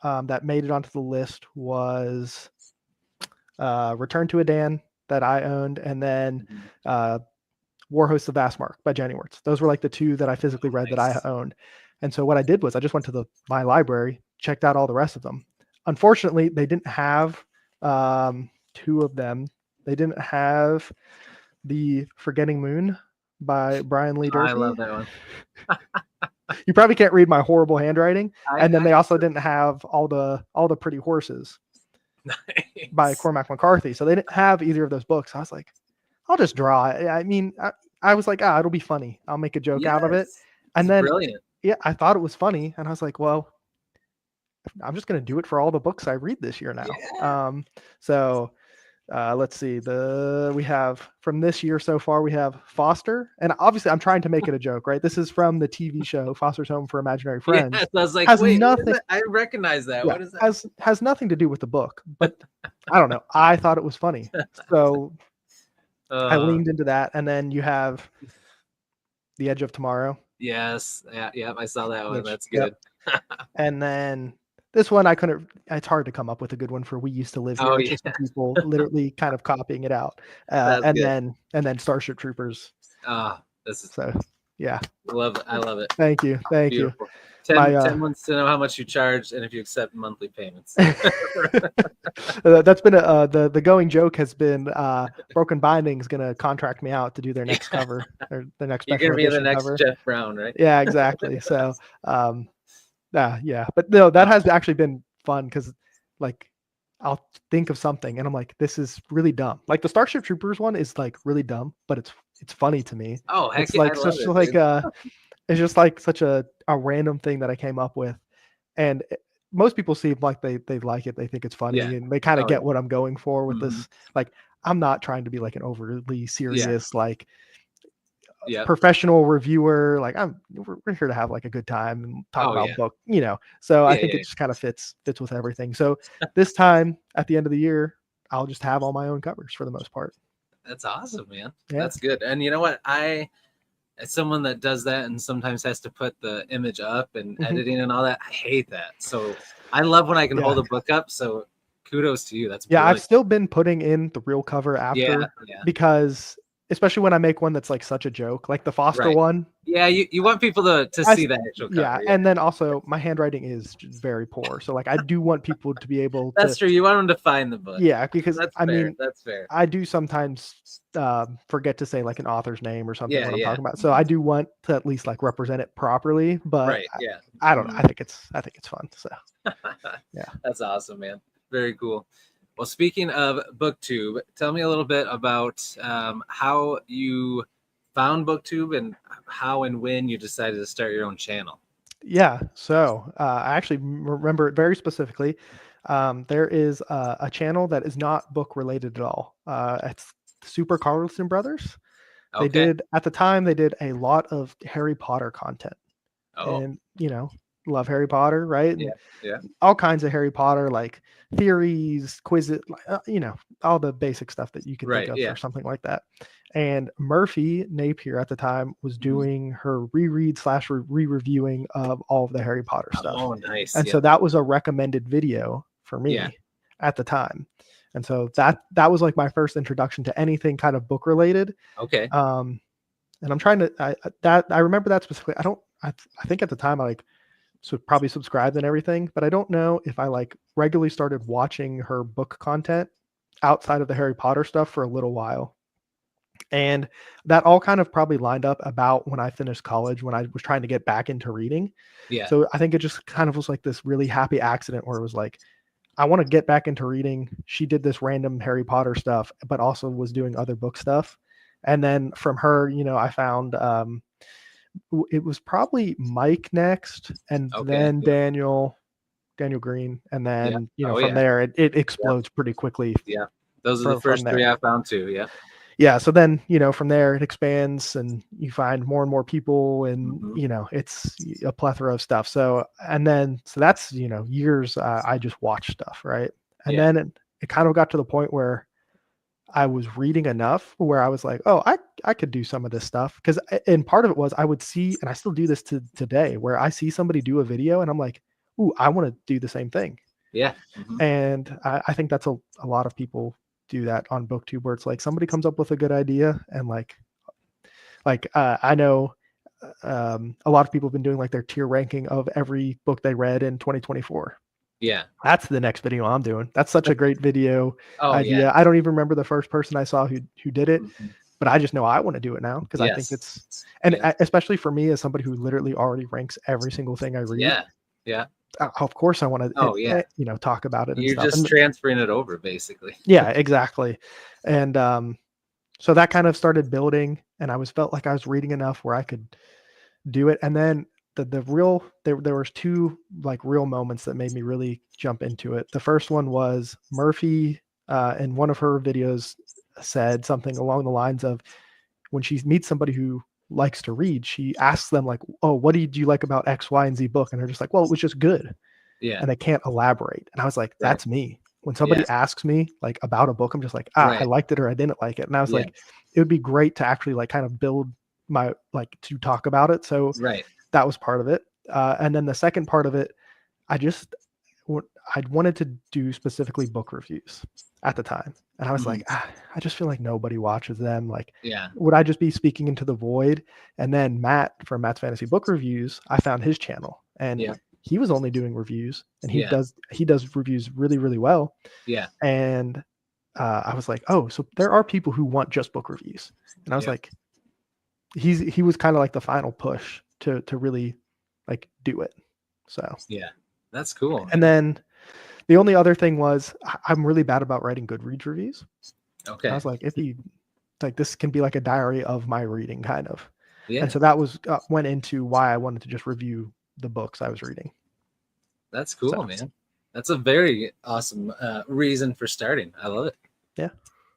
that made it onto the list was Return to Adan that I owned, and then War Hosts of Vastmark by Jenny Wirtz. Those were like the two that I physically read that I owned. And so what I did was I just went to my library, checked out all the rest of them. Unfortunately, they didn't have two of them. They didn't have the Forgetting Moon by Brian Lee Durfee. I love that one. You probably can't read my horrible handwriting. And then they also didn't have all the Pretty Horses by Cormac McCarthy. So they didn't have either of those books. I was like, I'll just draw it. I mean, I was like, it'll be funny. I'll make a joke out of it. And then, brilliant. Yeah, I thought it was funny. And I was like, well, I'm just going to do it for all the books I read this year now. Yeah. So let's see. We have from this year so far, we have Foster. And obviously I'm trying to make it a joke, right? This is from the TV show Foster's Home for Imaginary Friends. Yes, I was like, nothing. I recognize that. Yeah, what is that? Has nothing to do with the book, but I don't know. I thought it was funny. So I leaned into that. And then you have The Edge of Tomorrow. Yes. Yeah. I saw that one. That's good. Yep. And then this one, I couldn't. It's hard to come up with a good one for We Used to Live Here. Just people literally kind of copying it out. And then Starship Troopers. Yeah. I love it. Thank you. Beautiful. 10 months to know how much you charge and if you accept monthly payments. That's been the going joke has been Broken Binding's gonna contract me out to do their next cover or the next. You're gonna be the next cover. Jeff Brown, right? Yeah, exactly. So, yeah, but no, that has actually been fun because, like, I'll think of something and I'm like, this is really dumb. Like the Starship Troopers one is like really dumb, but it's funny to me. Oh, heck it's like such like it's just like such a random thing that I came up with, and most people seem like they like it. They think it's funny, and they kind of get what I'm going for with this. Like, I'm not trying to be like an overly serious like professional reviewer. Like we're here to have like a good time and talk about book, you know. So I think it just kind of fits with everything. So this time at the end of the year, I'll just have all my own covers for the most part. That's awesome, man. Yeah. That's good. And you know what? As someone that does that and sometimes has to put the image up and editing and all that, I hate that. So I love when I can hold a book up. So kudos to you. That's brilliant. I've still been putting in the real cover after because especially when I make one that's like such a joke, like the Foster one. Yeah, you want people to see that actual cover. Yeah, and then also my handwriting is just very poor, so like I do want people to be able. That's true. You want them to find the book. Yeah, because I mean that's fair. I do sometimes forget to say like an author's name or something when I'm talking about. So I do want to at least like represent it properly, but I don't know. I think it's fun. So yeah, that's awesome, man. Very cool. Well, speaking of BookTube, tell me a little bit about how you found BookTube and how and when you decided to start your own channel. Yeah, so I actually remember it very specifically. There is a channel that is not book related at all. It's Super Carlson Brothers. They did at the time. They did a lot of Harry Potter content, and you know, love Harry Potter, right? Yeah. All kinds of Harry Potter, like theories, quizzes, you know, all the basic stuff that you can think of or something like that. And Murphy Napier at the time was doing her reread / re-reviewing of all of the Harry Potter stuff. Oh, nice. And so that was a recommended video for me at the time. And so that was like my first introduction to anything kind of book related. Okay. And I'm trying to I remember that specifically. I think at the time I like so probably subscribed and everything, but I don't know if I like regularly started watching her book content outside of the Harry Potter stuff for a little while. And that all kind of probably lined up about when I finished college, when I was trying to get back into reading. Yeah. So I think it just kind of was like this really happy accident where it was like, I want to get back into reading. She did this random Harry Potter stuff, but also was doing other book stuff. And then from her, I found it was probably Mike next, and then Daniel Green, and then from there it explodes pretty quickly. Yeah, those are the first three I found too. Yeah. Yeah, so then from there it expands, and you find more and more people, and it's a plethora of stuff. So that's years I just watch stuff, right? And then it kind of got to the point where I was reading enough where I was like, oh, I could do some of this stuff. And part of it was I would see, and I still do this to today, where I see somebody do a video and I'm like, ooh, I want to do the same thing. Yeah. And I think that's a lot of people do that on BookTube, where it's like somebody comes up with a good idea, and like I know a lot of people have been doing like their tier ranking of every book they read in 2024. Yeah, that's the next video I'm doing. That's such a great video idea. Yeah. I don't even remember the first person I saw who did it, but I just know I want to do it now because I think it's, and especially for me as somebody who literally already ranks every single thing I read. Yeah. Of course I want to talk about it. You're just transferring it over basically. Yeah, exactly. And so that kind of started building, and I felt like I was reading enough where I could do it. And then there was two like real moments that made me really jump into it. The first one was Murphy in one of her videos said something along the lines of, when she meets somebody who likes to read, she asks them like, oh, what did you like about X, Y, and Z book? And they're just like, well, it was just good. Yeah. And they can't elaborate. And I was like, that's me. When somebody asks me like about a book, I'm just like, I liked it or I didn't like it. And I was like, it would be great to actually like kind of build my, like, to talk about it. So that was part of it. And then the second part of it, I wanted to do specifically book reviews at the time. And I was like, I just feel like nobody watches them. Like, would I just be speaking into the void? And then Matt from Matt's Fantasy Book Reviews, I found his channel, and he was only doing reviews, and he does reviews really, really well. Yeah. And I was like, oh, so there are people who want just book reviews. And I was like, he was kind of like the final push to really like do it. So that's cool. Man. And then the only other thing was I'm really bad about writing Goodreads reviews. Okay. I was like, this can be like a diary of my reading kind of. Yeah. And so that was went into why I wanted to just review the books I was reading. That's cool, man. That's a very awesome reason for starting. I love it. Yeah.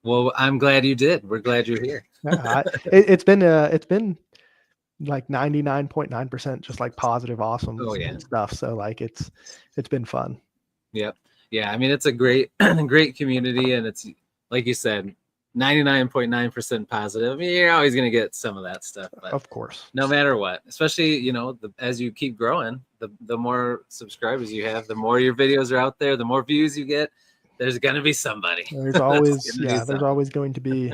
Well, I'm glad you did. We're glad you're here. It's been like 99.9% just like positive, awesome stuff. So like it's been fun. Yep. Yeah. I mean, it's a great community, and it's like you said, 99.9% positive. I mean, you're always going to get some of that stuff, but of course, no matter what, especially, as you keep growing, the more subscribers you have, the more your videos are out there, the more views you get, there's going to be somebody. There's always, there's always going to be,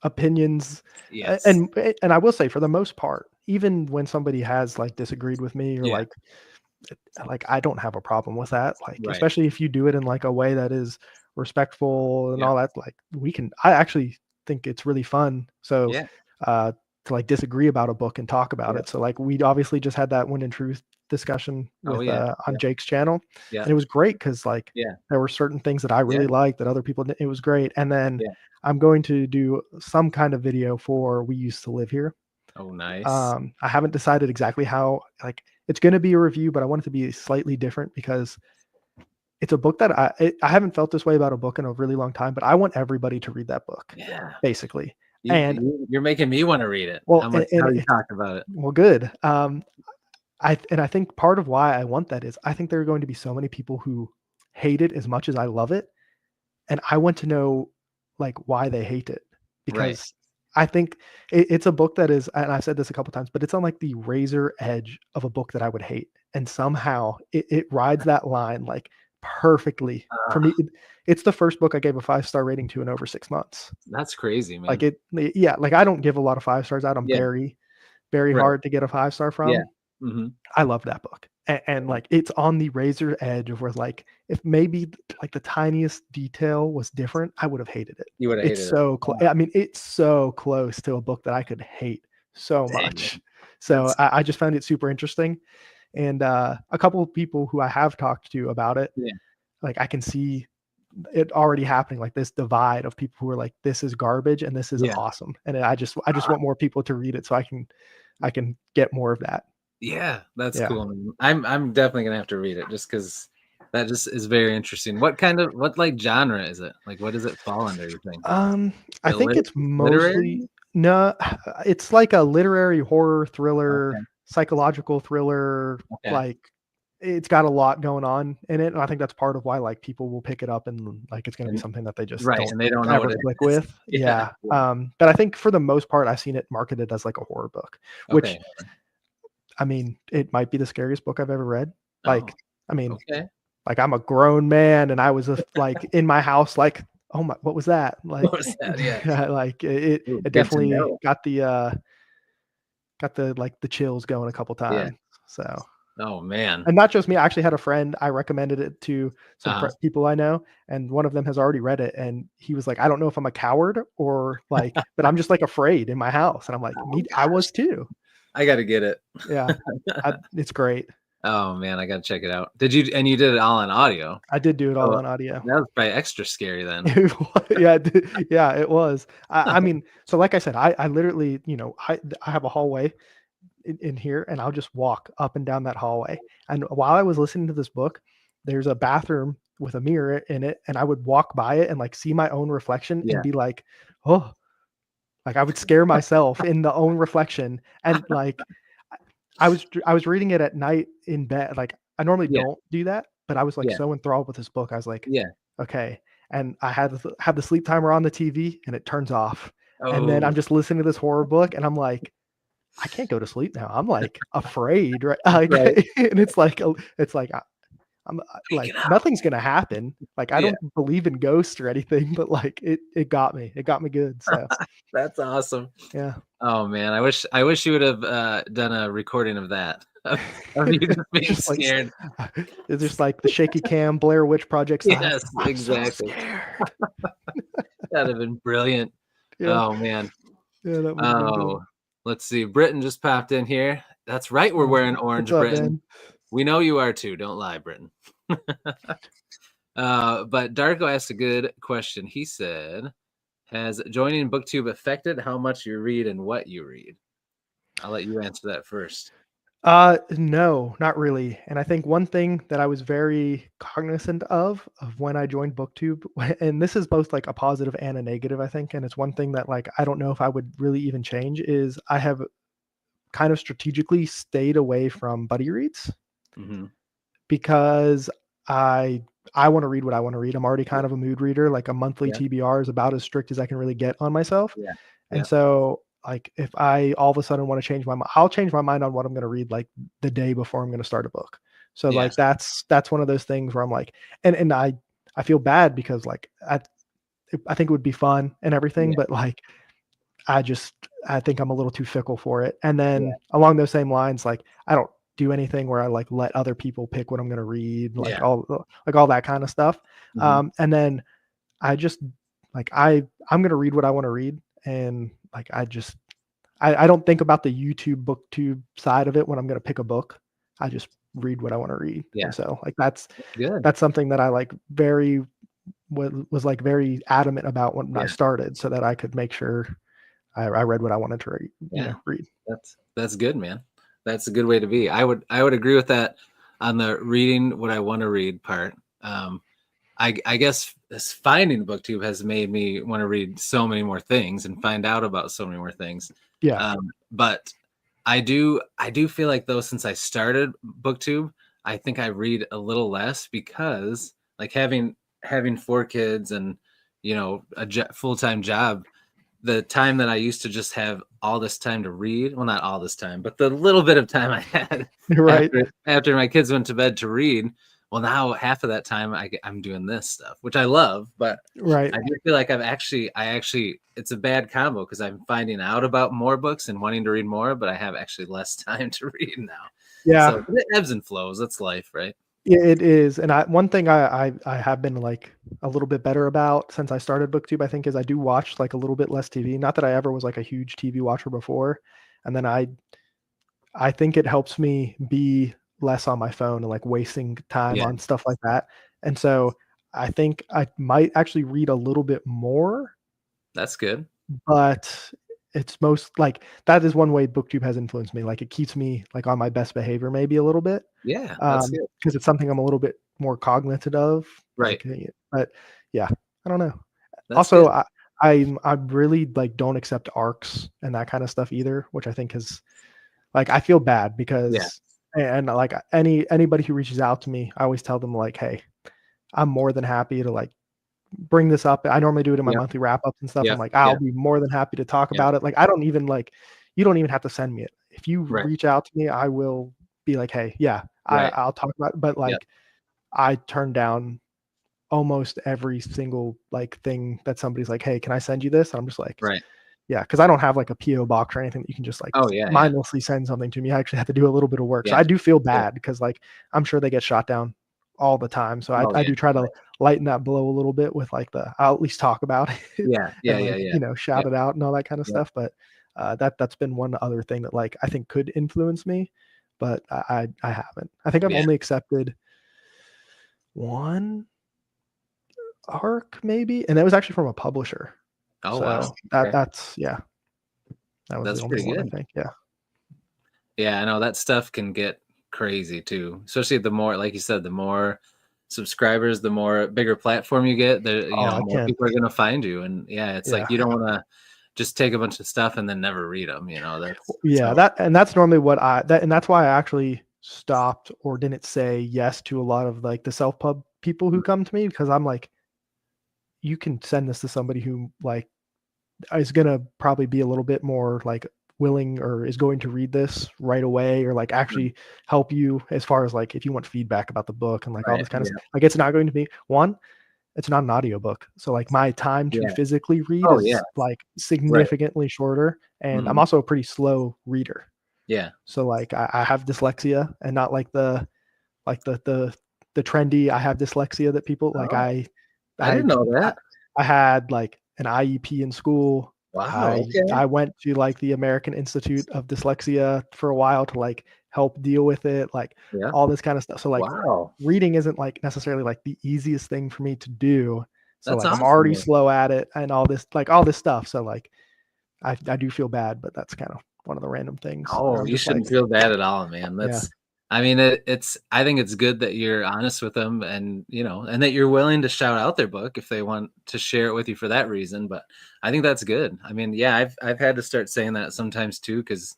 opinions. Yes. And I will say, for the most part, even when somebody has like disagreed with me or like I don't have a problem with that. Like, especially if you do it in like a way that is respectful and all that, like I actually think it's really fun. So to like disagree about a book and talk about it. So like we obviously just had that When in Truth discussion with on Jake's channel. And it was great because like there were certain things that I really liked that other people didn't. It was great. And then I'm going to do some kind of video for We Used to Live Here. Oh, nice. I haven't decided exactly how, like, it's going to be a review, but I want it to be slightly different because it's a book that I haven't felt this way about a book in a really long time, but I want everybody to read that book. Yeah. Basically. You're making me want to read it. Well, how you talk about it. Well, good. I think part of why I want that is I think there are going to be so many people who hate it as much as I love it. And I want to know like why they hate it, because I think it's a book that is, and I've said this a couple times, but it's on like the razor edge of a book that I would hate. And somehow it rides that line like perfectly for me. It's the first book I gave a 5-star rating to in over 6 months. That's crazy, man. Like like I don't give a lot of 5 stars out. I'm very, very hard to get a 5-star from. Yeah. Mm-hmm. I love that book. and like it's on the razor edge of where like if maybe like the tiniest detail was different, I would have hated it. You would have hated it. So I mean, it's so close to a book that I could hate so much. So I just found it super interesting. And a couple of people who I have talked to about it, like I can see it already happening, like this divide of people who are like, this is garbage and this is awesome. And I just want more people to read it so I can get more of that. Yeah, that's cool. I'm definitely gonna have to read it just because that just is very interesting. What like genre is it? Like, what does it fall under, you think? I think it's mostly no, it's like a literary horror thriller, psychological thriller. Like it's got a lot going on in it, and I think that's part of why like people will pick it up and like it's going to be something that they just and they don't know what it click with. But I think for the most part, I've seen it marketed as like a horror book, which I mean, it might be the scariest book I've ever read. Like, I mean, like I'm a grown man, and I was like in my house, like, oh my, what was that? Like, what was that? Yeah, like it definitely got the like the chills going a couple times. So. Oh man. And not just me. I actually had a friend. I recommended it to some people I know, and one of them has already read it. And he was like, I don't know if I'm a coward or like, but I'm just like afraid in my house. And I'm like, I was too. I got to get it. Yeah. It's great. Oh man, I got to check it out. Did you did it all on audio? I did do it all on audio. That was probably extra scary then. Yeah, it was. I mean, so like I said, I literally, I have a hallway in here, and I'll just walk up and down that hallway. And while I was listening to this book, there's a bathroom with a mirror in it, and I would walk by it and like see my own reflection and be like, oh, like I would scare myself in the own reflection. And like I was reading it at night in bed. Like I normally don't do that, but I was like so enthralled with this book. I was like, okay. And I had the sleep timer on the TV, and it turns off. And then I'm just listening to this horror book, and I'm like, I can't go to sleep now. I'm like afraid, right? And it's like I'm like nothing's gonna happen. Like I don't believe in ghosts or anything, but like it got me. It got me good. So that's awesome. Yeah. Oh man, I wish you would have done a recording of that. Of you just being scared. It's just like the shaky cam Blair Witch Project style. Yes, exactly. That'd have been brilliant. Yeah. Oh man. Yeah, that was let's see. Britton just popped in here. That's right. We're wearing orange, Britton. We know you are too. Don't lie, Britton. But Darko asked a good question. He said, has joining BookTube affected how much you read and what you read? I'll let you answer that first. No, not really. And I think one thing that I was very cognizant of when I joined BookTube, and this is both like a positive and a negative, I think, and it's one thing that like I don't know if I would really even change, is I have kind of strategically stayed away from buddy reads because I want to read what I want to read. I'm already kind of a mood reader. Like a monthly TBR is about as strict as I can really get on myself. And so like if I all of a sudden want to change my mind, I'll change my mind on what I'm going to read like the day before I'm going to start a book. So like that's one of those things where I'm like, and I feel bad because like I think it would be fun and everything, but like I think I'm a little too fickle for it. And then along those same lines, like I don't do anything where I like let other people pick what I'm going to read, like all that kind of stuff. And then I just like I'm going to read what I want to read, and like I don't think about the YouTube BookTube side of it when I'm going to pick a book. I just read what I want to read. And so like that's something that I like was like very adamant about when I started, so that I could make sure I read what I wanted to read. That's good, man. That's a good way to be. I would agree with that on the reading what I want to read part. I guess this finding BookTube has made me want to read so many more things and find out about so many more things. But I do feel like though, since I started BookTube, I think I read a little less because like having 4 kids and a full-time job, the time that I used to just have all this time to read, well, not all this time, but the little bit of time I had after my kids went to bed to read, well, now half of that time I'm doing this stuff, which I love, but I do feel like I actually it's a bad combo because I'm finding out about more books and wanting to read more, but I have actually less time to read now. Yeah. So it ebbs and flows. That's life, right? Yeah, it is. And one thing I have been like a little bit better about since I started BookTube, I think, is I do watch like a little bit less TV. Not that I ever was like a huge TV watcher before. And then I think it helps me be less on my phone and like wasting time on stuff like that. And so I think I might actually read a little bit more. That's good. But it's most like that is one way BookTube has influenced me. Like it keeps me like on my best behavior maybe a little bit. Yeah, that's good. Because it's something I'm a little bit more cognizant of. Right. Like, but yeah, I don't know. That's Also, good. I really like don't accept arcs and that kind of stuff either, which I think is like I feel bad because and like anybody who reaches out to me, I always tell them like, hey, I'm more than happy to like bring this up. I normally do it in my monthly wrap ups and stuff. I'm like, I'll be more than happy to talk about it. Like, I don't even like, you don't even have to send me it. If you reach out to me, I will be like, hey, I'll talk about it. But like, I turn down almost every single like thing that somebody's like, hey, can I send you this? And I'm just like, yeah, because I don't have like a PO box or anything that you can just like mindlessly send something to me. I actually have to do a little bit of work. So I do feel bad because like I'm sure they get shot down all the time. So I do try to lighten that blow a little bit with like I'll at least talk about it. You know, shout it out and all that kind of stuff. But that's been one other thing that like I think could influence me, but I haven't. I think I've only accepted one arc maybe, and that was actually from a publisher. Oh, so wow. That's that was That's the only pretty one, good. I think. Yeah, I know that stuff can get crazy too. Especially the more, like you said, the more subscribers, the more bigger platform you get, the more people are gonna find you. And it's like you don't want to just take a bunch of stuff and then never read them. That's normally what and that's why I actually stopped or didn't say yes to a lot of like the self-pub people who come to me, because I'm like, you can send this to somebody who like is gonna probably be a little bit more like willing or is going to read this right away or like actually help you as far as like if you want feedback about the book and like all this kind of stuff. Like it's not going to be it's not an audiobook. So like my time to physically read is like significantly shorter. And I'm also a pretty slow reader. Yeah. So like I have dyslexia, and not like the trendy I have dyslexia that people like. I didn't know that. I had like an IEP in school. Wow. I went to like the American Institute of Dyslexia for a while to like help deal with it, like all this kind of stuff. So like reading isn't like necessarily like the easiest thing for me to do. So that's like awesome. I'm already slow at it and all this stuff. So like I do feel bad, but that's kind of one of the random things. Oh, you shouldn't feel bad at all, man. That's I mean, I think it's good that you're honest with them, and and that you're willing to shout out their book if they want to share it with you for that reason. But I think that's good. I mean, I've had to start saying that sometimes too, because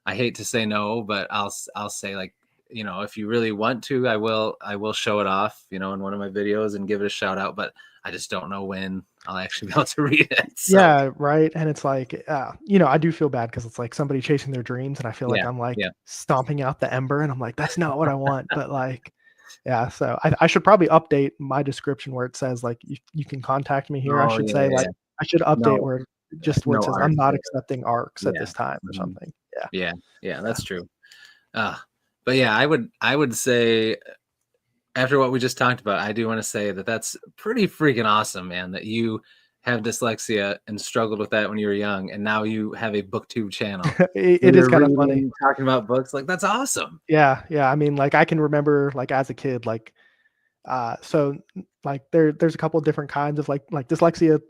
I hate to say no, but I'll say like, if you really want to, I will show it off, in one of my videos and give it a shout out, but I just don't know when I'll actually be able to read it. So. Yeah, right. And it's like, I do feel bad because it's like somebody chasing their dreams, and I feel like I'm like stomping out the ember, and I'm like, that's not what I want. But like, so I should probably update my description where it says like you can contact me here. I should say like I should update where it says I'm not accepting arcs at this time or something. Yeah, that's true. But yeah, I would say, after what we just talked about, I do want to say that that's pretty freaking awesome, man, that you have dyslexia and struggled with that when you were young, and now you have a booktube channel. It is kind of funny talking about books. Like, that's awesome. Yeah. I mean, like I can remember like as a kid, like so like there's a couple of different kinds of like dyslexia.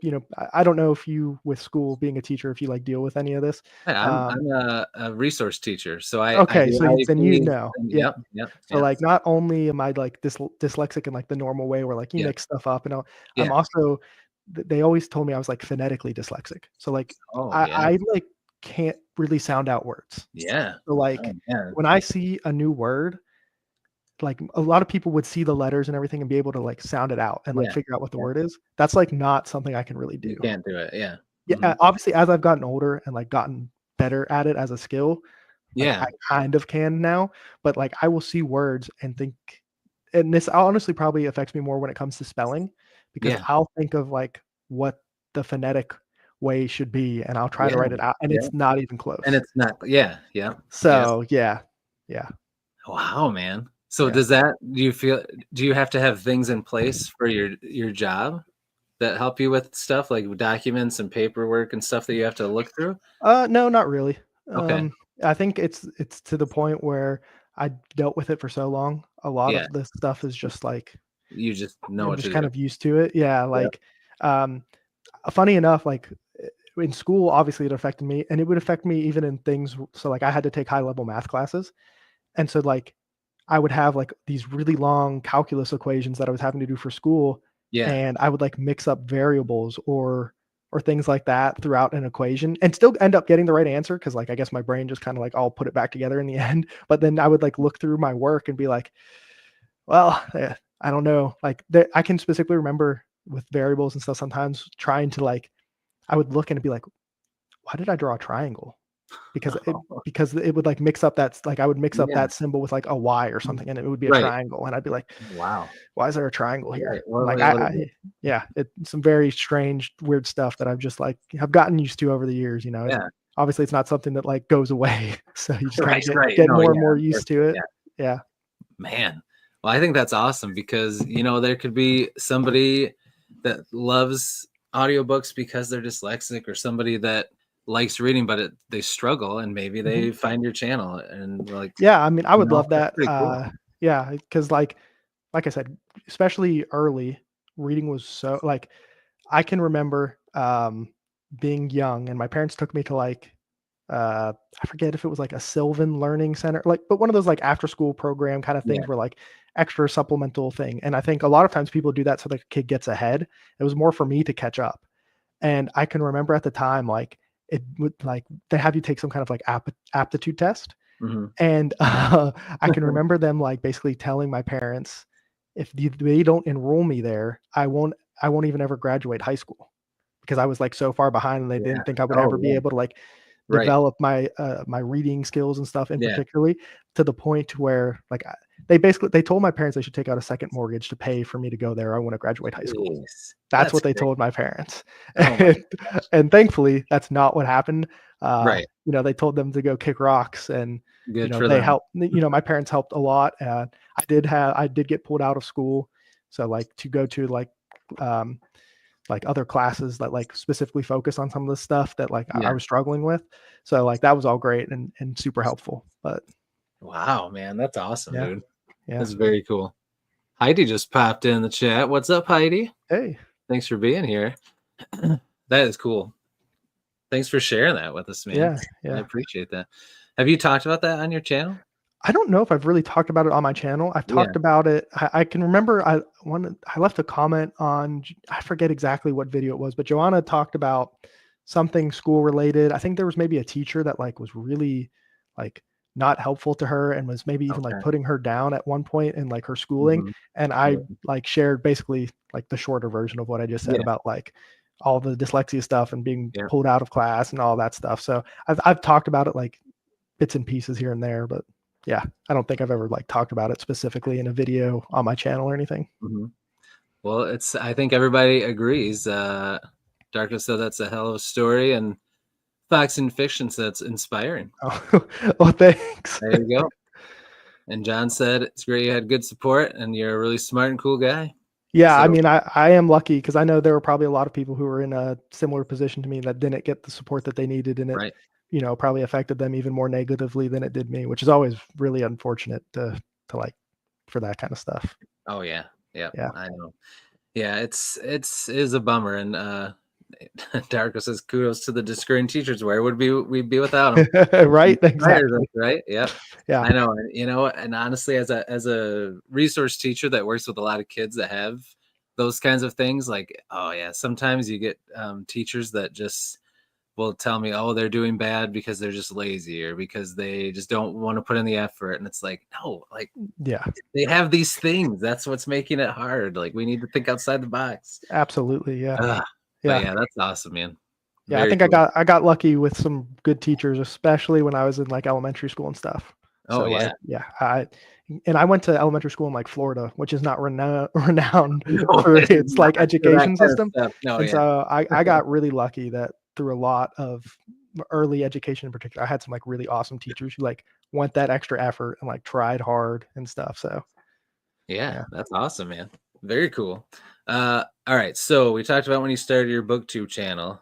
I don't know if you, with school, being a teacher, if you like deal with any of this. I'm a resource teacher, so then Yep. So like not only am I like dyslexic in like the normal way where like you make stuff up, and I'm also, they always told me I was like phonetically dyslexic. So like I like can't really sound out words. So like when I see a new word, like a lot of people would see the letters and everything and be able to like sound it out and like figure out what the word is. That's like not something I can really do. You can't do it. Obviously, as I've gotten older and like gotten better at it as a skill, I kind of can now. But like I will see words and think, and this honestly probably affects me more when it comes to spelling, because I'll think of like what the phonetic way should be, and I'll try to write it out, and it's not even close. And it's not. So yeah. Wow, man. So Yeah. do you have to have things in place for your job that help you with stuff like documents and paperwork and stuff that you have to look through? No, not really. Okay. I think it's to the point where I dealt with it for so long. A lot Yeah. of this stuff is just like You just know I'm what just to kind do. of used to it. Yeah, Yep. like um funny enough, like in school, obviously it affected me, and it would affect me even in things. So like I had to take high level math classes, and so like I would have like these really long calculus equations that I was having to do for school, Yeah. and I would like mix up variables or things like that throughout an equation and still end up getting the right answer because like I guess my brain just kind of like I'll put it back together in the end. But then I would like look through my work and be like, well, I don't know. Like I can specifically remember with variables and stuff sometimes trying to like I would look and be like, why did I draw a triangle? Because it would like mix up that like I would mix up Yeah. that symbol with like a Y or something, and it would be a Right. triangle, and I'd be like, Wow. why is there a triangle Right. here? And like What is it? yeah, it's some very strange, weird stuff that I've just like have gotten used to over the years. You know, Yeah. obviously it's not something that like goes away, so you just kind Right, of get right. get No, more yeah, and more used to unfortunately, it. yeah. Yeah, Man. Well, I think that's awesome because, there could be somebody that loves audiobooks because they're dyslexic, or somebody that likes reading but they struggle, and maybe hmm they find your channel and like, yeah. I mean, I would love that's that. pretty cool. Yeah, because like I said, especially early, reading was so like I can remember being young, and my parents took me to like I forget if it was like a Sylvan Learning Center, like, but one of those like after school program kind of Yeah. things where like extra supplemental thing. And I think a lot of times people do that so the kid gets ahead. It was more for me to catch up. And I can remember at the time, like it would like they have you take some kind of like aptitude test. Hmm. And I can remember them like basically telling my parents, if they don't enroll me there, I won't even ever graduate high school because I was like so far behind and they Yeah. didn't think I would Oh, ever be yeah. able to like Right. develop my reading skills and stuff in Yeah. particularly to the point where like they told my parents they should take out a second mortgage to pay for me to go there. I want to graduate high school. Jeez. That's That's what they great. told my parents. Oh my And, gosh. and thankfully that's not what happened. Right. They told them to go kick rocks and Good for they them. helped, my parents helped a lot. I did get pulled out of school. So like to go to um, like other classes that like specifically focus on some of the stuff that like I Yeah. was struggling with. So like that was all great and super helpful. But Wow, man. That's awesome, yeah, dude. yeah. That's very cool. Heidi just popped in the chat. What's up, Heidi? Hey, Thanks for being here. That is cool. Thanks for sharing that with us, man. yeah, I yeah. appreciate that. Have you talked about that on your channel? I don't know if I've really talked about it on my channel. I've Yeah. talked about it. I can remember I left a comment on I forget exactly what video it was, but Joanna talked about something school related. I think there was maybe a teacher that like was really like not helpful to her and was maybe even like Okay. putting her down at one point in like her schooling. Mhm. And Yeah. I like shared basically like the shorter version of what I just said Yeah. about like all the dyslexia stuff and being Yeah. pulled out of class and all that stuff. So I've talked about it like bits and pieces here and there, but yeah, I don't think I've ever like talked about it specifically in a video on my channel or anything. Mhm. Well, I think everybody agrees. Darkness said that's a hell of a story, and Fox and Fiction said it's inspiring. Oh, well, thanks. There you go. And John said it's great you had good support, and you're a really smart and cool guy. Yeah, I So, mean, I am lucky because I know there were probably a lot of people who were in a similar position to me that didn't get the support that they needed, and it, right. probably affected them even more negatively than it did me, which is always really unfortunate to like for that kind of stuff. Oh yeah. Yeah. Yeah. I know. Yeah, is a bummer. And Darko says kudos to the discouraging teachers. Where would we be without them? Right? Inspires us, Exactly. right? Yep. Yeah. I know. And and honestly, as a resource teacher that works with a lot of kids that have those kinds of things, like, oh yeah, sometimes you get teachers that just will tell me, oh, they're doing bad because they're just lazy or because they just don't want to put in the effort. And it's like, no, like Yeah. they have these things. That's what's making it hard. Like we need to think outside the box. Absolutely. Yeah. But Yeah. yeah, that's awesome, man. Yeah, I Very think I cool. got lucky with some good teachers, especially when I was in like elementary school and stuff. Oh So yeah. like, yeah, I went to elementary school in like Florida, which is not renowned No, for it's its not like for that education kind of system. stuff. No, And yeah. so I got really lucky that through a lot of early education in particular, I had some like really awesome teachers who like went that extra effort and like tried hard and stuff. So yeah, that's awesome, man. Very cool. All right, so we talked about when you started your booktube channel.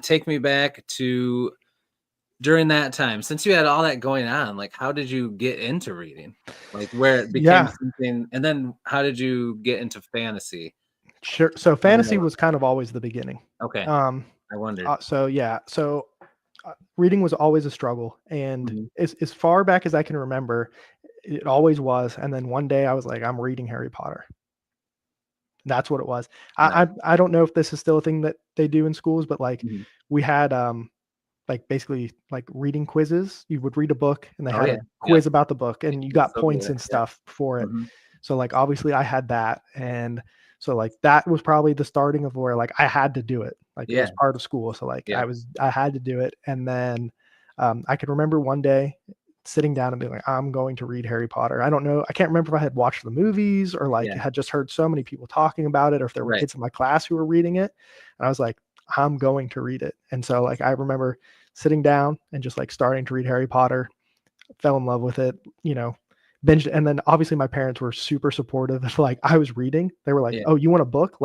Take me back to during that time, since you had all that going on, like how did you get into reading? Like where it became something, and then how did you get into fantasy? Sure. So fantasy was kind of always the beginning. Okay. I wondered. So reading was always a struggle, and as far back as I can remember, it always was. And then one day I was like, I'm reading Harry Potter. That's what it was. Nice. I don't know if this is still a thing that they do in schools, but like we had like basically like reading quizzes. You would read a book and they had a quiz about the book, and you got points and stuff for it. So like obviously I had that, and so like that was probably the starting of where like I had to do it. Like it was part of school. So like I had to do it. And then I can remember one day sitting down and being like, I'm going to read Harry Potter. I don't know. I can't remember if I had watched the movies or like had just heard so many people talking about it, or if there were kids in my class who were reading it. And I was like, I'm going to read it. And so like I remember sitting down and just like starting to read Harry Potter, fell in love with it, you know, binged. And then obviously my parents were super supportive. If like I was reading, they were like, oh, you want a book?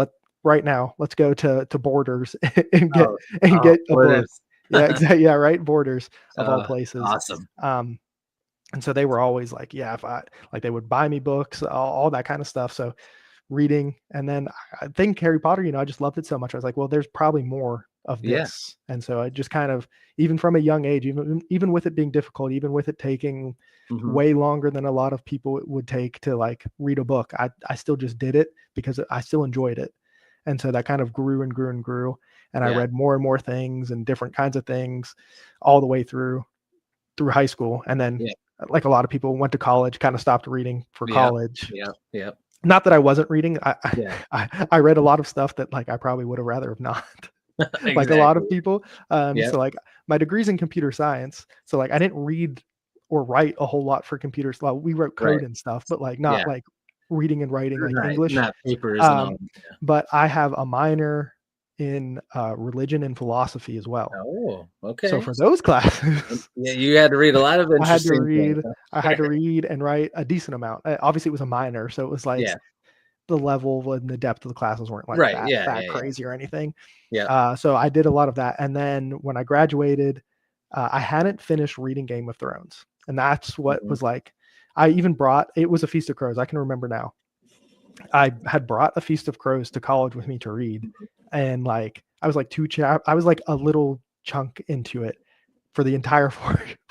Right now, let's go to Borders and get a book. Yeah, exactly. Yeah, right. Borders of all places. Awesome. And so they were always like, yeah, if I like, they would buy me books, all that kind of stuff. So reading, and then I think Harry Potter, you know, I just loved it so much. I was like, well, there's probably more of this. And so I just kind of, even from a young age, even with it being difficult, even with it taking way longer than a lot of people would take to like read a book, I still just did it because I still enjoyed it. And so that kind of grew and grew and grew. And I read more and more things and different kinds of things all the way through high school. And then like a lot of people went to college, kind of stopped reading for college. Yeah. Not that I wasn't reading. I read a lot of stuff that like I probably would have rather have not. Exactly. Like a lot of people. So like my degree's in computer science. So like I didn't read or write a whole lot for computers. Well, we wrote code and stuff, but like not like reading and writing like English. Not papers and all. But I have a minor in religion and philosophy as well. Oh, okay. So for those classes, you had to read a lot of interesting things. I had to read and write a decent amount. Obviously, it was a minor, so it was like the level and the depth of the classes weren't like that crazy or anything. So I did a lot of that, and then when I graduated, I hadn't finished reading Game of Thrones, and that's what was like. I even brought, it was a Feast of Crows. I can remember now. I had brought a Feast of Crows to college with me to read, and like I was like I was like a little chunk into it for the entire